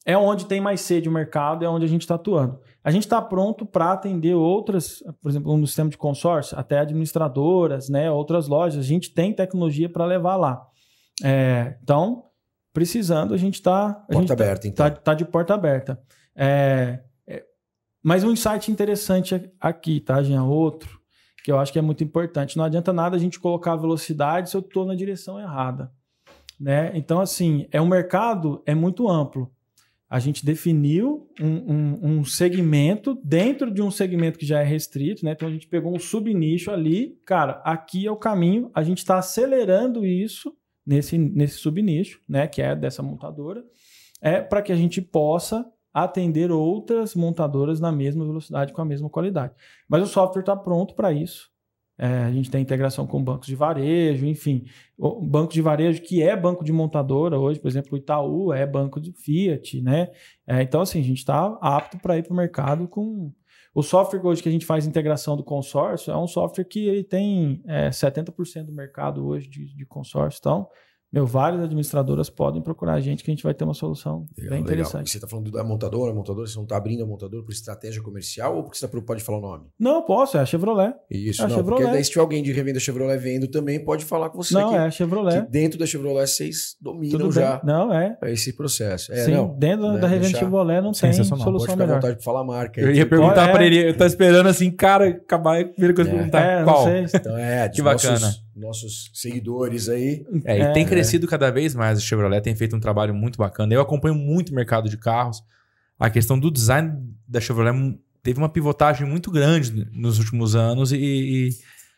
é onde tem mais sede o mercado, é onde a gente está atuando. A gente está pronto para atender outras, por exemplo, no sistema de consórcio, até administradoras, né, outras lojas, a gente tem tecnologia para levar lá. Então, precisando, a gente está... Porta aberta, então. Tá de porta aberta. Mas um insight interessante aqui, tá, Jean? Outro, que eu acho que é muito importante. Não adianta nada a gente colocar velocidade se eu estou na direção errada, né? Então, assim, um mercado muito amplo. A gente definiu um segmento dentro de um segmento que já é restrito, né? Então, a gente pegou um subnicho ali. Cara, aqui é o caminho. A gente está acelerando isso nesse subnicho, né? Que é dessa montadora, para que a gente possa atender outras montadoras na mesma velocidade, com a mesma qualidade. Mas o software está pronto para isso. A gente tem integração com bancos de varejo, enfim. O banco de varejo, que é banco de montadora hoje, por exemplo, o Itaú é banco de Fiat, né? Então, assim, a gente está apto para ir para o mercado com... O software hoje que a gente faz integração do consórcio é um software que ele tem 70% do mercado hoje de consórcio. Então, várias administradoras podem procurar a gente, que a gente vai ter uma solução bem interessante. E você está falando da montadora, você não está abrindo a montadora por estratégia comercial ou porque você pode falar o nome? Não, posso, é a Chevrolet. Isso, é a Chevrolet. Porque daí se tiver alguém de revenda Chevrolet vendo também, pode falar com você. Não, é a Chevrolet. Que dentro da Chevrolet vocês dominam já esse processo. Sim, dentro da revenda Chevrolet não tem solução pode ficar melhor. À vontade para falar a marca. Eu ia perguntar para ele, eu tô esperando assim, cara, acabar a primeira coisa perguntar qual. Não sei. Então que bacana. Nossos seguidores aí. E tem crescido cada vez mais. O Chevrolet tem feito um trabalho muito bacana. Eu acompanho muito o mercado de carros. A questão do design da Chevrolet teve uma pivotagem muito grande nos últimos anos e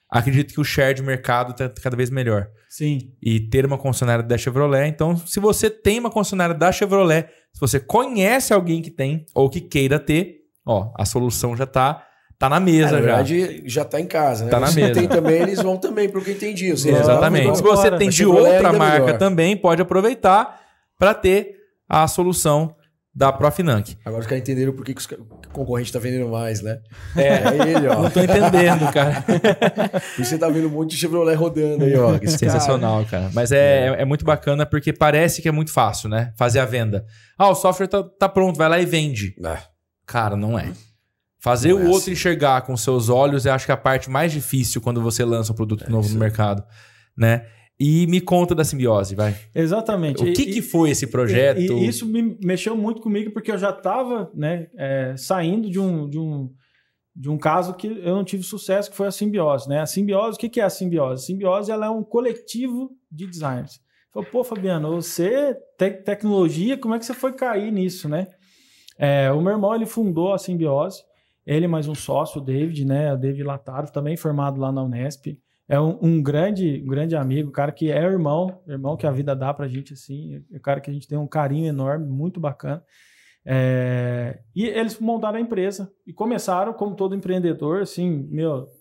acredito que o share de mercado está cada vez melhor. Sim. E ter uma concessionária da Chevrolet. Então, se você tem uma concessionária da Chevrolet, se você conhece alguém que tem ou que queira ter, a solução já está... Tá na mesa já. Na verdade, já tá em casa, né? Tá na mesa. Tem também, eles vão também, pelo que eu entendi. Exatamente. Se você tem de outra marca também, pode aproveitar para ter a solução da Profinanc. Agora os caras entenderam por que o concorrente tá vendendo mais, né? Ele, ó. Não tô entendendo, cara. E você tá vendo um monte de Chevrolet rodando aí, ó. Sensacional, cara. Mas é muito bacana porque parece que é muito fácil, né? Fazer a venda. O software tá pronto, vai lá e vende. Cara, não é. Fazer o outro enxergar com seus olhos, eu acho que é a parte mais difícil quando você lança um produto novo no mercado, né? E me conta da Simbiose, vai. Exatamente. O que foi esse projeto? E isso me mexeu muito comigo, porque eu já estava, né, saindo de um caso que eu não tive sucesso, que foi a Simbiose, né? A Simbiose, o que é a Simbiose? A Simbiose, ela é um coletivo de designers. Falei, pô, Fabiano, você tem tecnologia, como é que você foi cair nisso, né? O meu irmão, ele fundou a Simbiose. Ele mais um sócio, o David, né? O David Lataro, também formado lá na Unesp. É um grande amigo, cara que é irmão que a vida dá pra gente, assim. É um cara que a gente tem um carinho enorme, muito bacana. E eles montaram a empresa e começaram, como todo empreendedor, assim,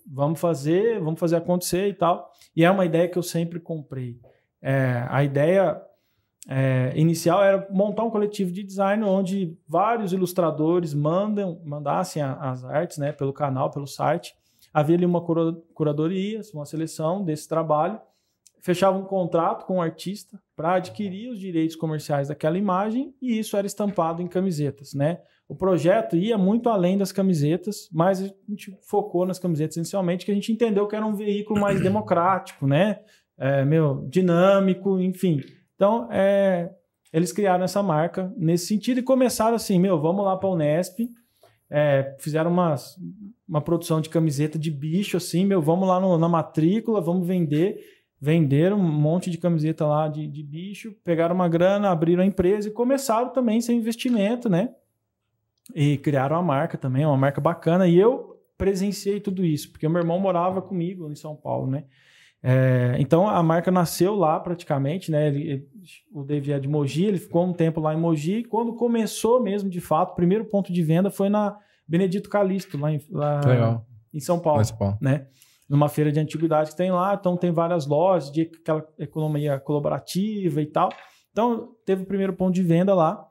vamos fazer acontecer e tal. E é uma ideia que eu sempre comprei. A ideia... inicial era montar um coletivo de design onde vários ilustradores mandassem as artes, né, pelo canal, pelo site. Havia ali uma curadoria, uma seleção desse trabalho, fechava um contrato com o artista para adquirir os direitos comerciais daquela imagem e isso era estampado em camisetas, né? O projeto ia muito além das camisetas, mas a gente focou nas camisetas inicialmente, que a gente entendeu que era um veículo mais democrático, né? Dinâmico, enfim. Então, eles criaram essa marca nesse sentido e começaram assim, vamos lá para a Unesp, fizeram uma produção de camiseta de bicho, assim, vamos lá na matrícula, vamos vender. Venderam um monte de camiseta lá de bicho, pegaram uma grana, abriram a empresa e começaram também sem investimento, né? E criaram a marca também, uma marca bacana. E eu presenciei tudo isso, porque o meu irmão morava comigo em São Paulo, né? Então a marca nasceu lá praticamente, né? O David é de Mogi, ele ficou um tempo lá em Mogi. Quando começou mesmo, de fato, o primeiro ponto de venda foi na Benedito Calixto, lá em São Paulo, né? Numa feira de antiguidades que tem lá. Então tem várias lojas de aquela economia colaborativa e tal. Então teve o primeiro ponto de venda lá.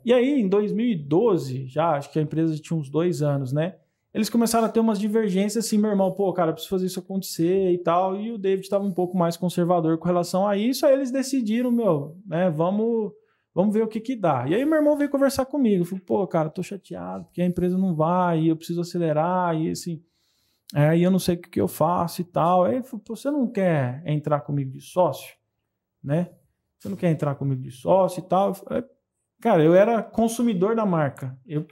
E aí, em 2012, já acho que a empresa tinha uns 2 anos, né? Eles começaram a ter umas divergências assim, meu irmão, pô, cara, eu preciso fazer isso acontecer e tal. E o David estava um pouco mais conservador com relação a isso. Aí eles decidiram, né, vamos ver o que dá. E aí meu irmão veio conversar comigo. Eu falei, pô, cara, tô chateado porque a empresa não vai e eu preciso acelerar e assim, aí eu não sei o que eu faço e tal. Aí ele falou, pô, você não quer entrar comigo de sócio? Né? Você não quer entrar comigo de sócio e tal? Cara, eu era consumidor da marca. Eu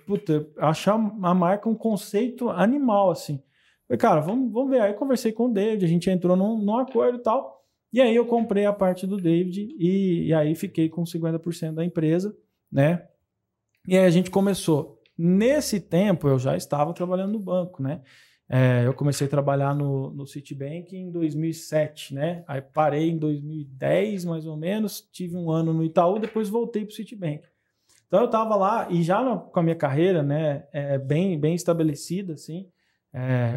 achava a marca um conceito animal, assim. Falei, cara, vamos ver. Aí conversei com o David, a gente entrou num acordo e tal. E aí eu comprei a parte do David e aí fiquei com 50% da empresa, né? E aí a gente começou. Nesse tempo, eu já estava trabalhando no banco, né? Eu comecei a trabalhar no Citibank em 2007, né? Aí parei em 2010, mais ou menos. Tive um ano no Itaú, depois voltei para o Citibank. Então eu estava lá e já com a minha carreira, né, bem estabelecida, assim,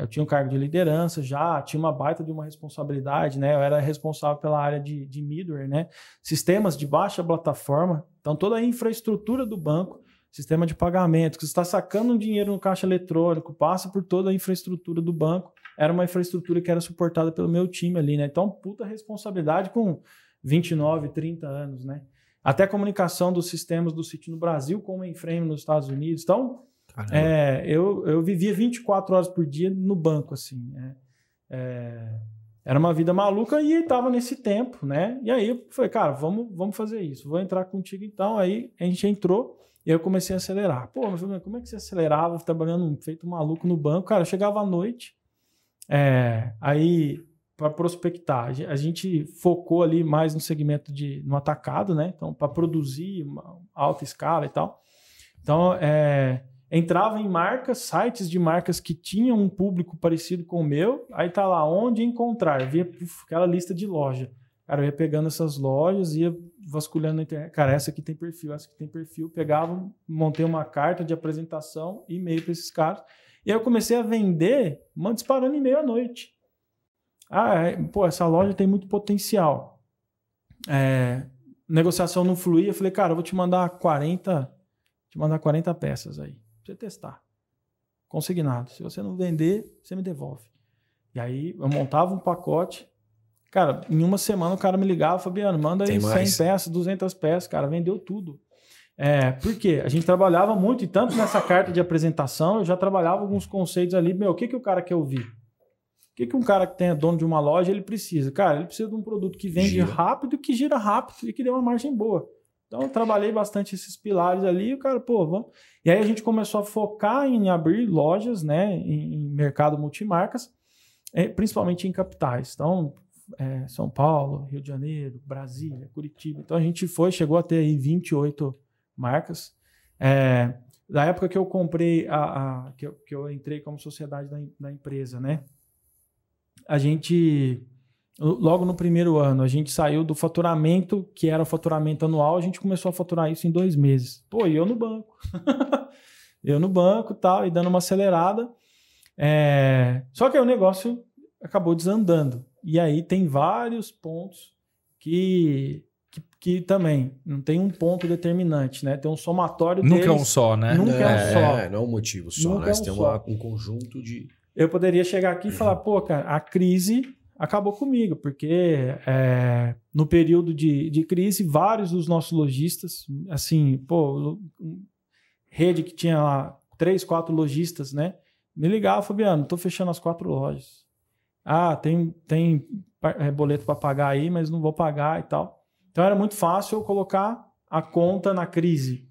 eu tinha um cargo de liderança já, tinha uma baita de uma responsabilidade, né, eu era responsável pela área de middleware, né, sistemas de baixa plataforma, então toda a infraestrutura do banco, sistema de pagamento, que você está sacando um dinheiro no caixa eletrônico, passa por toda a infraestrutura do banco, era uma infraestrutura que era suportada pelo meu time ali, né, então puta responsabilidade com 29, 30 anos, né. Até a comunicação dos sistemas do Citi no Brasil com o mainframe nos Estados Unidos. Então, eu vivia 24 horas por dia no banco, assim. Era uma vida maluca e estava nesse tempo, né? E aí eu falei, cara, vamos fazer isso. Vou entrar contigo então. Aí a gente entrou e eu comecei a acelerar. Pô, mas como é que você acelerava trabalhando feito maluco no banco? Cara, eu chegava à noite, aí... para prospectar. A gente focou ali mais no segmento no atacado, né? Então, para produzir uma alta escala e tal. Então, entrava em marcas, sites de marcas que tinham um público parecido com o meu, aí tá lá, onde encontrar? Via aquela lista de loja. Cara, eu ia pegando essas lojas, ia vasculhando na internet. Cara, essa aqui tem perfil, essa aqui tem perfil. Pegava, montei uma carta de apresentação, e-mail para esses caras. E aí eu comecei a vender, disparando e-mail à noite. Essa loja tem muito potencial. Negociação não fluía. Eu falei, cara, eu vou te mandar 40 peças aí, pra você testar. Consignado. Se você não vender, você me devolve. E aí eu montava um pacote. Cara, em uma semana o cara me ligava, Fabiano, manda aí 100 peças, 200 peças. Cara, vendeu tudo. Por quê? A gente trabalhava muito, e tanto nessa carta de apresentação, eu já trabalhava alguns conceitos ali. O que o cara quer ouvir? O que um cara que é dono de uma loja, ele precisa? Cara, ele precisa de um produto que vende rápido, que gira rápido e que dê uma margem boa. Então, eu trabalhei bastante esses pilares ali e o cara, vamos... E aí a gente começou a focar em abrir lojas, né, em mercado multimarcas, principalmente em capitais. Então, São Paulo, Rio de Janeiro, Brasília, Curitiba. Então, a gente chegou a ter aí 28 marcas. Da época que eu comprei, que eu entrei como sociedade da empresa, né? A gente, logo no primeiro ano, a gente saiu do faturamento, que era o faturamento anual, a gente começou a faturar isso em 2 meses. E eu no banco. Eu no banco e tal, e dando uma acelerada. Só que aí o negócio acabou desandando. E aí tem vários pontos que também não tem um ponto determinante, né? Tem um somatório deles. Nunca é um só, né? Nunca é um só. Não é um motivo só, né? Você tem um conjunto de... Eu poderia chegar aqui e falar, cara, a crise acabou comigo, porque no período de crise, vários dos nossos lojistas, assim, rede que tinha lá 3, 4 lojistas, né? Me ligava, Fabiano, tô fechando as 4 lojas. Tem boleto para pagar aí, mas não vou pagar e tal. Então era muito fácil eu colocar a conta na crise.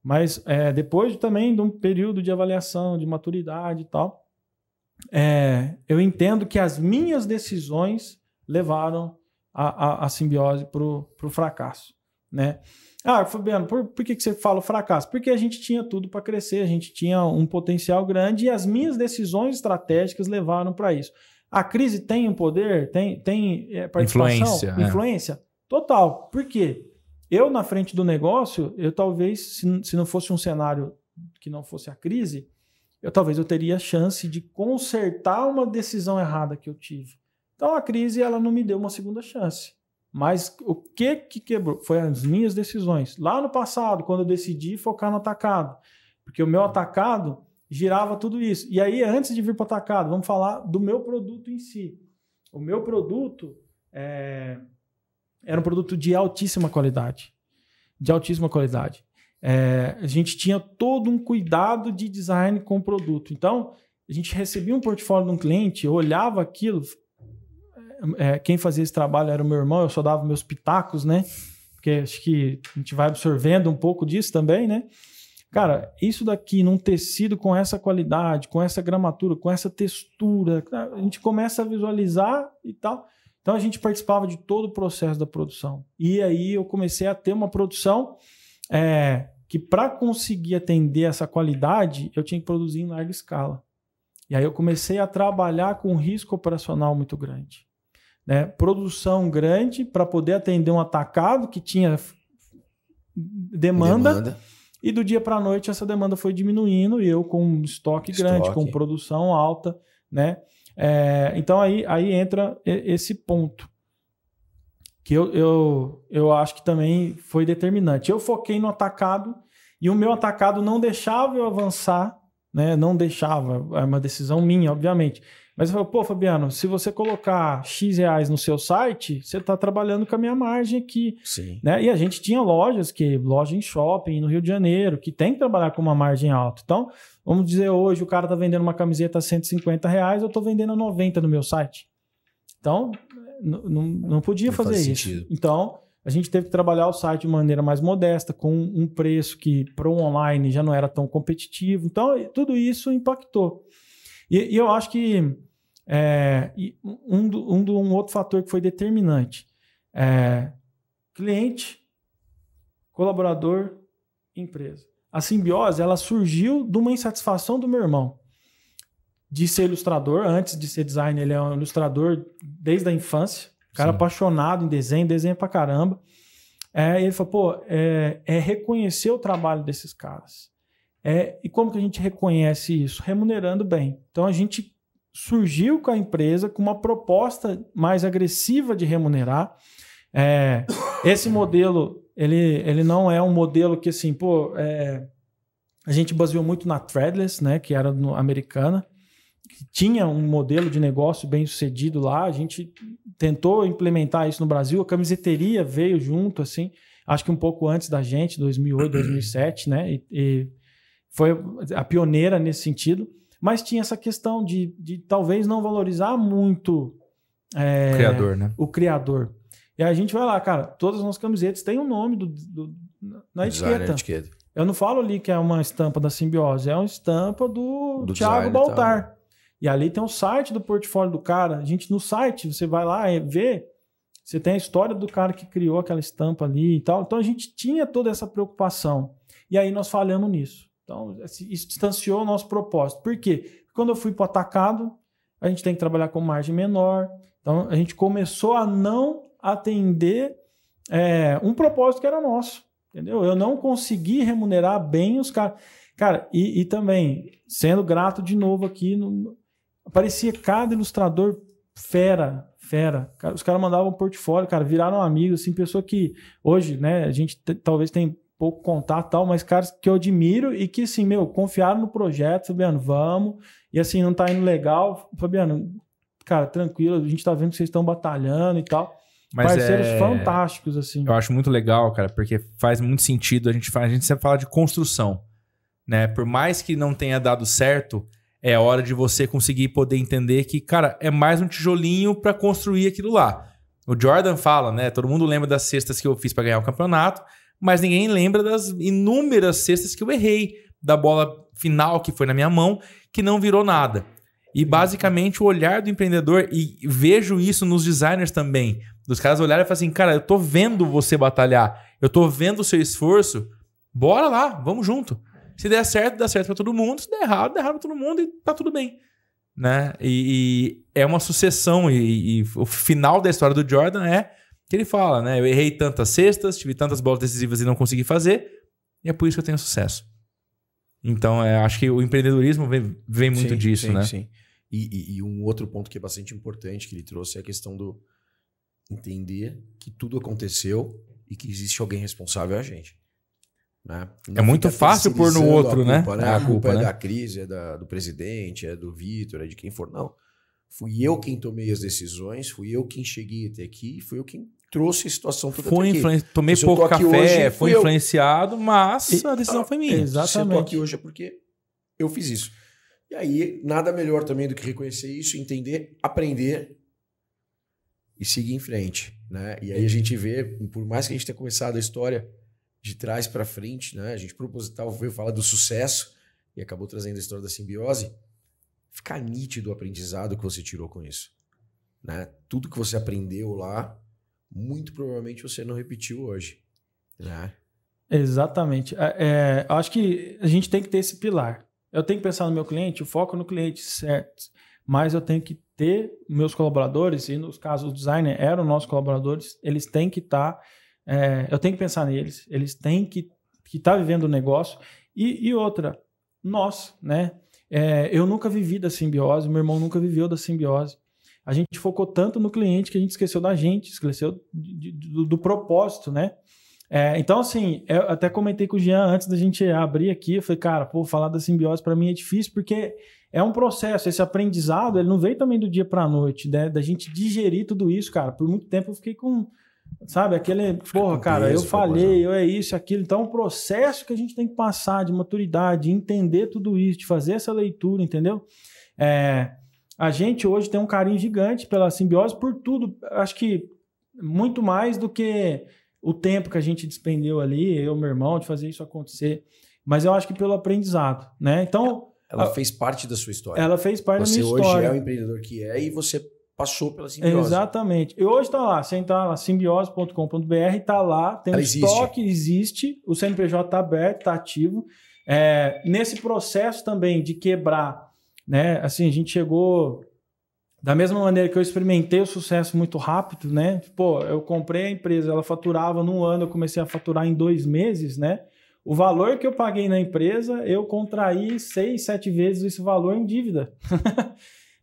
Mas depois também de um período de avaliação, de maturidade e tal, eu entendo que as minhas decisões levaram a simbiose para o fracasso, né? Fabiano, por que você fala fracasso? Porque a gente tinha tudo para crescer, a gente tinha um potencial grande e as minhas decisões estratégicas levaram para isso. A crise tem um poder? Tem participação? Influência? Total. Por quê? Eu, na frente do negócio, eu talvez, se não fosse um cenário que não fosse a crise, talvez eu teria a chance de consertar uma decisão errada que eu tive. Então, a crise ela não me deu uma segunda chance. Mas o que quebrou? Foi as minhas decisões. Lá no passado, quando eu decidi focar no atacado. Porque o meu atacado girava tudo isso. E aí, antes de vir para o atacado, vamos falar do meu produto em si. O meu produto era um produto de altíssima qualidade. De altíssima qualidade. A gente tinha todo um cuidado de design com o produto. Então, a gente recebia um portfólio de um cliente, eu olhava aquilo... quem fazia esse trabalho era o meu irmão, eu só dava meus pitacos, né? Porque acho que a gente vai absorvendo um pouco disso também, né? Cara, isso daqui num tecido com essa qualidade, com essa gramatura, com essa textura, a gente começa a visualizar e tal. Então a gente participava de todo o processo da produção. E aí eu comecei a ter uma produção que para conseguir atender essa qualidade, eu tinha que produzir em larga escala. E aí eu comecei a trabalhar com um risco operacional muito grande. Né? Produção grande para poder atender um atacado que tinha demanda. E do dia para a noite essa demanda foi diminuindo e eu com um estoque grande, com produção alta. Né? Então aí entra esse ponto que eu acho que também foi determinante. Eu foquei no atacado e o meu atacado não deixava eu avançar, né? Não deixava, é uma decisão minha, obviamente. Mas eu falei, Fabiano, se você colocar X reais no seu site, você está trabalhando com a minha margem aqui. Sim. Né? E a gente tinha loja em shopping no Rio de Janeiro, que tem que trabalhar com uma margem alta. Então, vamos dizer hoje, o cara está vendendo uma camiseta a 150 reais, eu estou vendendo a 90 no meu site. Então, não podia fazer isso. Sentido. Então, a gente teve que trabalhar o site de maneira mais modesta, com um preço que para o online já não era tão competitivo. Então, tudo isso impactou. E eu acho que um outro fator que foi determinante cliente, colaborador, empresa. A simbiose ela surgiu de uma insatisfação do meu irmão de ser ilustrador. Antes de ser designer, ele é um ilustrador desde a infância. Cara apaixonado em desenha pra caramba. Ele falou, reconhecer o trabalho desses caras. E como que a gente reconhece isso? Remunerando bem. Então, a gente surgiu com a empresa com uma proposta mais agressiva de remunerar. Esse modelo, ele não é um modelo que, assim, a gente baseou muito na Threadless, né, que era americana, que tinha um modelo de negócio bem sucedido lá. A gente tentou implementar isso no Brasil. A camiseteria veio junto, assim, acho que um pouco antes da gente, 2008, 2007, né, e foi a pioneira nesse sentido, mas tinha essa questão de talvez não valorizar muito criador, né? O criador. E aí a gente vai lá, cara, todas as nossas camisetas têm um nome na etiqueta. Eu não falo ali que é uma estampa da Simbiose, é uma estampa do Thiago Baltar. E ali tem o site do portfólio do cara. A gente no site, você vai lá e vê, você tem a história do cara que criou aquela estampa ali e tal. Então a gente tinha toda essa preocupação. E aí nós falhamos nisso. Então, isso distanciou o nosso propósito. Por quê? Porque quando eu fui para o atacado, a gente tem que trabalhar com margem menor. Então, a gente começou a não atender um propósito que era nosso. Entendeu? Eu não consegui remunerar bem os caras. Cara, e também, sendo grato de novo aqui, aparecia cada ilustrador fera. Cara, os caras mandavam um portfólio, cara, viraram amigos, assim, pessoa que hoje, né, a gente talvez tem pouco contato e tal, mas caras que eu admiro e que, assim, confiaram no projeto, Fabiano, vamos, e assim, não tá indo legal, Fabiano, cara, tranquilo, a gente tá vendo que vocês estão batalhando e tal. Mas parceiros fantásticos, assim. Eu acho muito legal, cara, porque faz muito sentido, a gente sempre fala de construção, né? Por mais que não tenha dado certo, é hora de você conseguir poder entender que, cara, é mais um tijolinho para construir aquilo lá. O Jordan fala, né? Todo mundo lembra das cestas que eu fiz para ganhar o campeonato, mas ninguém lembra das inúmeras cestas que eu errei, da bola final que foi na minha mão, que não virou nada. E basicamente o olhar do empreendedor, e vejo isso nos designers também, dos caras olharem e falarem assim, cara, eu tô vendo você batalhar, eu tô vendo o seu esforço, bora lá, vamos junto. Se der certo, dá certo pra todo mundo, se der errado pra todo mundo e tá tudo bem. né? E é uma sucessão. E o final da história do Jordan é que ele fala, né? Eu errei tantas cestas, tive tantas bolas decisivas e não consegui fazer, e é por isso que eu tenho sucesso. Então, acho que o empreendedorismo vem muito disso, né? Sim. E um outro ponto que é bastante importante que ele trouxe é a questão do entender que tudo aconteceu e que existe alguém responsável, é a gente. Né? É muito fácil pôr no outro, a culpa, né? A culpa é da crise, é do presidente, é do Vitor, é de quem for. Não. Fui eu quem tomei as decisões, fui eu quem cheguei até aqui, fui eu quem trouxe a situação toda até aqui. Tomei pouco café, hoje, fui influenciado, mas a decisão foi minha. Exatamente. Se eu tô aqui hoje é porque eu fiz isso. E aí, nada melhor também do que reconhecer isso, entender, aprender e seguir em frente. Né? E aí a gente vê, por mais que a gente tenha começado a história de trás para frente, né? A gente proposital veio falar do sucesso e acabou trazendo a história da simbiose, fica nítido o aprendizado que você tirou com isso. Né? Tudo que você aprendeu lá, muito provavelmente você não repetiu hoje. Né? Exatamente. Acho que a gente tem que ter esse pilar. Eu tenho que pensar no meu cliente, o foco no cliente, certo? Mas eu tenho que ter meus colaboradores, e nos casos o designer eram nossos colaboradores, eles têm que estar... eu tenho que pensar neles, eles têm que estar vivendo o negócio. E outra, nós, né? Eu nunca vivi da simbiose, meu irmão nunca viveu da simbiose. A gente focou tanto no cliente que a gente esqueceu da gente, esqueceu do propósito, né? Então, assim, eu até comentei com o Jean antes da gente abrir aqui, eu falei, cara, falar da simbiose para mim é difícil, porque é um processo, esse aprendizado, ele não veio também do dia para a noite, né? Da gente digerir tudo isso, cara. Por muito tempo eu fiquei com, sabe, aquele, cara, eu falhei, eu isso, aquilo. Então, é um processo que a gente tem que passar de maturidade, de entender tudo isso, de fazer essa leitura, entendeu? A gente hoje tem um carinho gigante pela simbiose por tudo, acho que muito mais do que o tempo que a gente despendeu ali, eu e meu irmão, de fazer isso acontecer, mas eu acho que pelo aprendizado, né? Então... Ela fez parte da sua história. Ela fez parte da minha história. Você hoje é o empreendedor que é e você passou pela simbiose. Exatamente. E hoje está lá, você entra lá, simbiose.com.br, está lá, tem um estoque, existe, o CNPJ está aberto, está ativo. Nesse processo também de quebrar, né? Assim, a gente chegou... Da mesma maneira que eu experimentei o sucesso muito rápido, né? Eu comprei a empresa, ela faturava num ano, eu comecei a faturar em 2 meses, né? O valor que eu paguei na empresa, eu contraí 6, 7 vezes esse valor em dívida.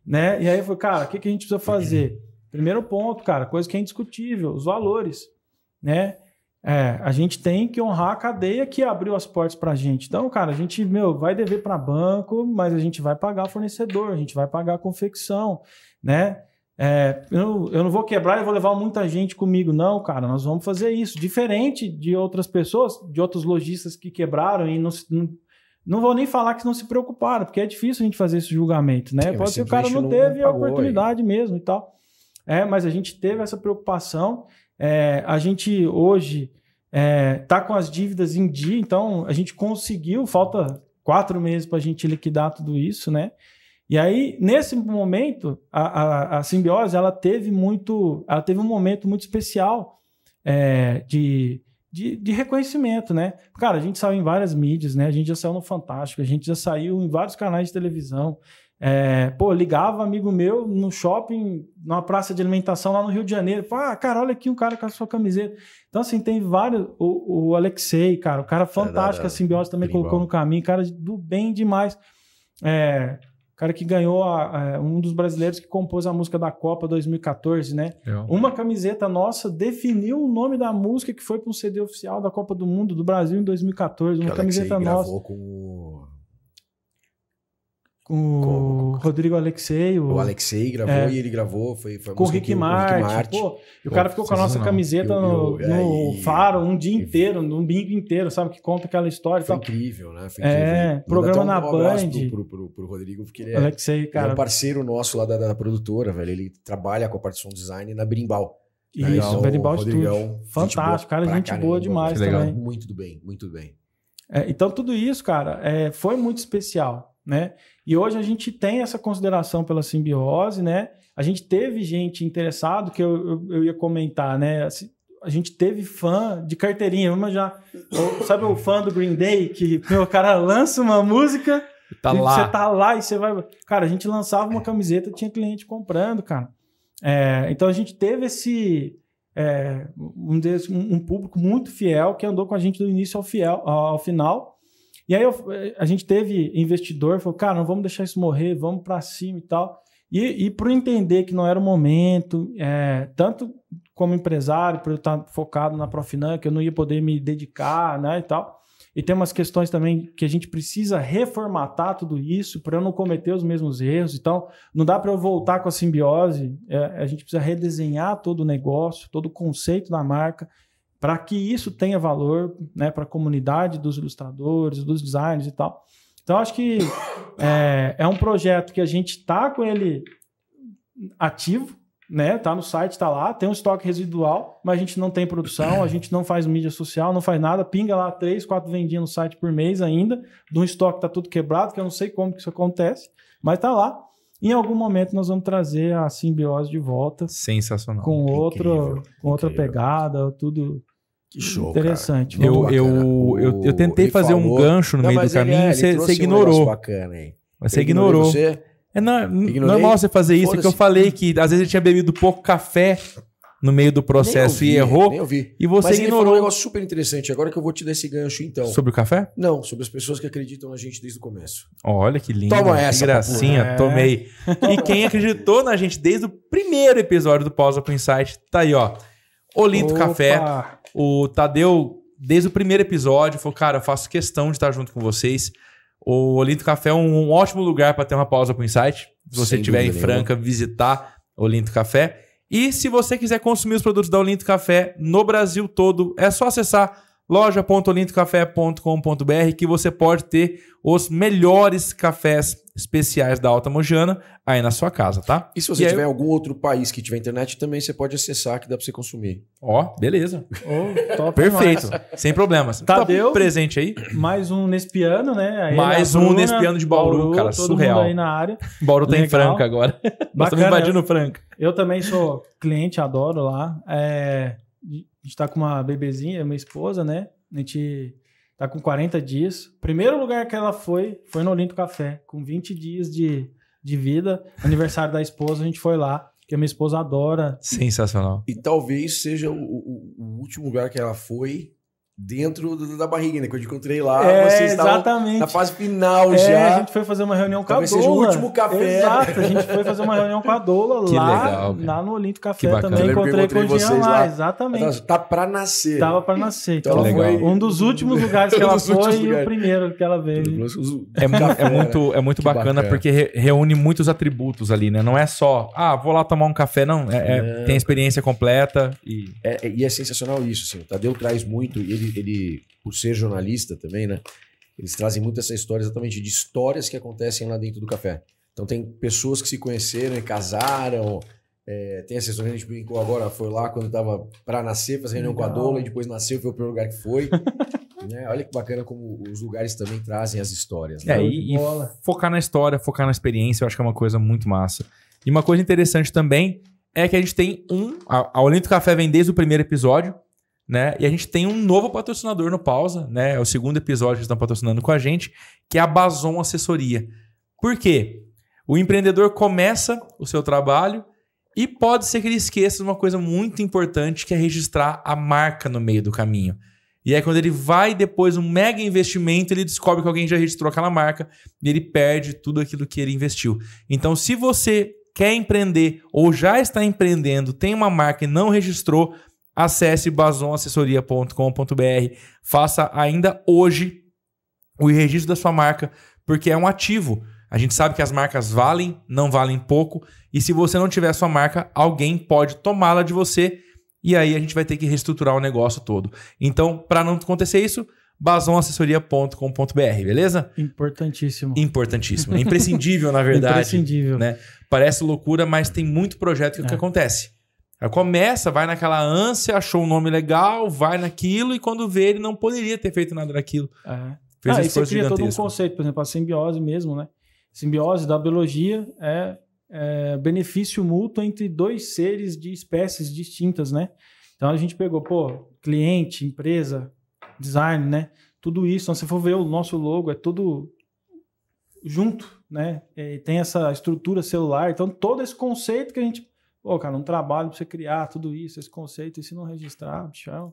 Né? E aí eu falei, cara, o que a gente precisa fazer? Primeiro ponto, cara, coisa que é indiscutível, os valores, né? A gente tem que honrar a cadeia que abriu as portas pra gente. Então, cara, a gente, vai dever para banco, mas a gente vai pagar fornecedor, a gente vai pagar a confecção, né? Eu não vou quebrar e vou levar muita gente comigo. Não, cara, nós vamos fazer isso. Diferente de outras pessoas, de outros lojistas que quebraram e não vou nem falar que não se preocuparam, porque é difícil a gente fazer esse julgamento, né? Pode ser que o cara não teve a oportunidade mesmo e tal. Mas a gente teve essa preocupação. A gente hoje tá com as dívidas em dia, então a gente conseguiu, falta 4 meses para a gente liquidar tudo isso, né? E aí, nesse momento, a simbiose, ela teve um momento muito especial de reconhecimento, né? Cara, a gente saiu em várias mídias, né? A gente já saiu no Fantástico, a gente já saiu em vários canais de televisão. Ligava amigo meu no shopping, numa praça de alimentação lá no Rio de Janeiro. Cara, olha aqui um cara com a sua camiseta. Então, assim, tem vários... O Alexei, cara, o cara fantástico, a simbiose também colocou no caminho, cara do bem demais. Cara que ganhou um dos brasileiros que compôs a música da Copa 2014, né? Uma camiseta nossa definiu o nome da música que foi para um CD oficial da Copa do Mundo do Brasil em 2014. Uma camiseta nossa. Gravou com o Rodrigo Alexei. O Alexei gravou e ele gravou. Foi com o Rick Martin. E o cara ficou com a nossa camiseta no Faro um dia inteiro, num bingo inteiro, sabe? Que conta aquela história. Foi incrível, né? Foi incrível. Programa na Band. Pro Rodrigo, porque ele Alexei, cara. É um parceiro nosso lá da produtora, velho. Ele trabalha com a parte de som design na Berimbau. Isso, Berimbau Studio. Fantástico, cara. Gente boa demais também. Muito bem, muito bem. Então, tudo isso, cara, foi muito especial, né? E hoje a gente tem essa consideração pela simbiose, né? A gente teve gente interessado, que eu ia comentar, né? A gente teve fã de carteirinha, sabe o fã do Green Day, que o cara lança uma música, Tá E lá. Você tá lá e você vai... Cara, a gente lançava uma camiseta, tinha cliente comprando, cara. Então a gente teve um público muito fiel que andou com a gente do início ao final. E aí a gente teve investidor, falou, cara, não vamos deixar isso morrer, vamos para cima e tal. E por entender que não era o momento, tanto como empresário, por eu estar focado na Profinan, que eu não ia poder me dedicar, né, e tal. E tem umas questões também que a gente precisa reformatar tudo isso para eu não cometer os mesmos erros. Então, não dá para eu voltar com a simbiose. A gente precisa redesenhar todo o negócio, todo o conceito da marca, para que isso tenha valor, né, para a comunidade dos ilustradores, dos designers e tal. Então, acho que é um projeto que a gente está com ele ativo, né? Tá no site, tá lá, tem um estoque residual, mas a gente não tem produção, a gente não faz mídia social, não faz nada, pinga lá 3, 4 vendinhas no site por mês ainda, de um estoque que tá tudo quebrado, que eu não sei como que isso acontece, mas tá lá. Em algum momento nós vamos trazer a simbiose de volta. Sensacional. Com outra pegada, tudo... Que show, interessante. Cara. Eu tentei fazer um gancho no meio do caminho e você ignorou. Bacana, hein? Você ignorou. Você? Normal você fazer isso, porque eu falei que às vezes eu tinha bebido pouco café no meio do processo e errou. Nem ouvi. E você Mas ignorou. Ele falou um negócio super interessante. Agora que eu vou te dar esse gancho, então. Sobre o café? Não, sobre as pessoas que acreditam na gente desde o começo. Olha que lindo. Toma essa, que gracinha, tomei. E quem acreditou na gente desde o primeiro episódio do Pausa pro Insight, tá aí, ó. Olinto Café. O Tadeu, desde o primeiro episódio, falou, cara, eu faço questão de estar junto com vocês. O Olinto Café é um ótimo lugar para ter uma pausa pro Insight. Se você estiver em Franca, visitar Olinto Café. E se você quiser consumir os produtos da Olinto Café no Brasil todo, é só acessar loja.olintocafé.com.br que você pode ter os melhores cafés especiais da Alta Mogiana aí na sua casa, tá? E se você tiver em algum outro país que tiver internet, também você pode acessar, que dá pra você consumir. Ó, beleza. Top perfeito. Sem problemas. Tadeu, presente aí. Mais um Nespiano, né? Mais um Nespiano de Bauru, cara, todo surreal. Mundo aí na área. Bauru tá em Franca agora. Nós estamos invadindo Franca. Eu também sou cliente, adoro lá. A gente tá com uma bebezinha, minha esposa, né? A gente tá com 40 dias. Primeiro lugar que ela foi no Olinto Café, com 20 dias de vida. Aniversário da esposa, a gente foi lá, que a minha esposa adora. Sensacional. E talvez seja o último lugar que ela foi dentro da barriga, né? Que eu te encontrei lá. Vocês exatamente. Na fase final já. A gente foi fazer uma reunião com a Dola. Talvez seja o último café. Exato, a gente foi fazer uma reunião com a Dola lá no Olinto Café também. Encontrei com o Jean lá, exatamente. Tá pra nascer. Tava pra nascer. Então foi um dos últimos lugares que ela foi e o primeiro que ela veio. É muito bacana porque reúne muitos atributos ali, né? Não é só, vou lá tomar um café, não. Tem a experiência completa. E é sensacional isso, assim. O Tadeu traz muito, e ele, por ser jornalista também, né? Eles trazem muito essa história exatamente de histórias que acontecem lá dentro do café. Então tem pessoas que se conheceram e casaram. Tem essa história que a gente brincou agora, foi lá quando tava pra nascer, fazer reunião com a Dola, e depois nasceu, foi o primeiro lugar que foi. Né? Olha que bacana como os lugares também trazem as histórias. Né? E focar na história, focar na experiência, eu acho que é uma coisa muito massa. E uma coisa interessante também é que a gente tem a Olinto Café vem desde o primeiro episódio, né? E a gente tem um novo patrocinador no Pausa, né? É o segundo episódio que estão patrocinando com a gente, que é a Bazon Assessoria. Por quê? O empreendedor começa o seu trabalho e pode ser que ele esqueça de uma coisa muito importante, que é registrar a marca no meio do caminho. E aí quando ele vai depois um mega investimento, ele descobre que alguém já registrou aquela marca e ele perde tudo aquilo que ele investiu. Então, se você quer empreender ou já está empreendendo, tem uma marca e não registrou, acesse bazonassessoria.com.br, faça ainda hoje o registro da sua marca, porque é um ativo. A gente sabe que as marcas não valem pouco, e se você não tiver a sua marca, alguém pode tomá-la de você, e aí a gente vai ter que reestruturar o negócio todo. Então, para não acontecer isso, bazonassessoria.com.br, beleza? Importantíssimo. Importantíssimo. É imprescindível, na verdade. Imprescindível. Né? Parece loucura, mas tem muito projeto que acontece. Aí começa, vai naquela ânsia, achou um nome legal, vai naquilo, e quando vê, ele não poderia ter feito nada daquilo. Fez um esforço gigantesco. Todo um conceito, por exemplo, a simbiose mesmo, né? Simbiose da biologia é benefício mútuo entre dois seres de espécies distintas, né? Então a gente pegou, cliente, empresa, design, né? Tudo isso. Então, se for ver o nosso logo, é tudo junto, né? E tem essa estrutura celular. Então, todo esse conceito que a gente... Pô, cara, um trabalho para você criar tudo isso, esse conceito, e se não registrar, bicho, é um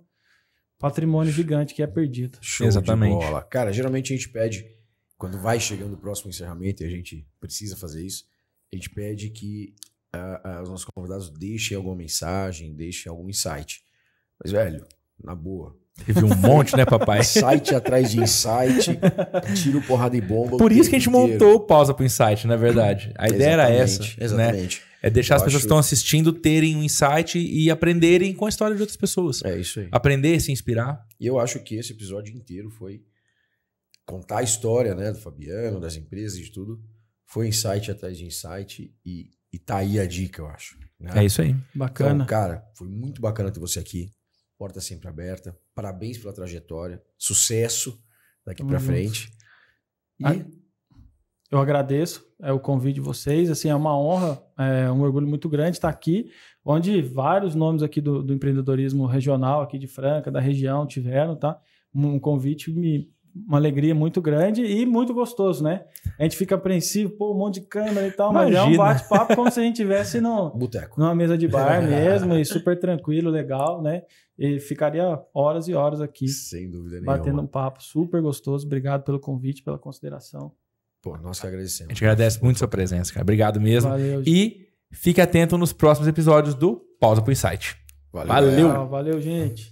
patrimônio gigante que é perdido. Show Exatamente. de bola. Cara, geralmente a gente pede, quando vai chegando o próximo encerramento, e a gente precisa fazer isso, a gente pede que os nossos convidados deixem alguma mensagem, deixem algum insight. Mas, velho, na boa. Teve um monte, né, papai? Insight atrás de insight, tiro, porrada e bomba. Por isso que a gente montou o Pausa pro Insight, na verdade. A ideia era essa. Exatamente. Né? É deixar as pessoas que estão assistindo terem um insight e aprenderem com a história de outras pessoas. É isso aí. Aprender, se inspirar. E eu acho que esse episódio inteiro foi contar a história, né, do Fabiano, das empresas, de tudo. Foi insight atrás de insight e tá aí a dica, eu acho. Né? É isso aí. Bacana. Então, cara, foi muito bacana ter você aqui. Porta sempre aberta. Parabéns pela trajetória. Sucesso daqui pra frente. E eu agradeço o convite de vocês. Assim, é uma honra, é um orgulho muito grande estar aqui, onde vários nomes aqui do empreendedorismo regional aqui de Franca, da região, tiveram, tá? Um convite, uma alegria muito grande e muito gostoso, né? A gente fica apreensivo, pô, um monte de câmera e tal, mas é um bate-papo como se a gente estivesse numa mesa de bar mesmo, e super tranquilo, legal, né? E ficaria horas e horas aqui. Sem dúvida nenhuma. Batendo um papo super gostoso. Obrigado pelo convite, pela consideração. Pô, nós que agradecemos. A gente agradece muito a sua presença, cara. Obrigado mesmo. Valeu, e fique atento nos próximos episódios do Pausa pro Insight. Valeu. Valeu, gente.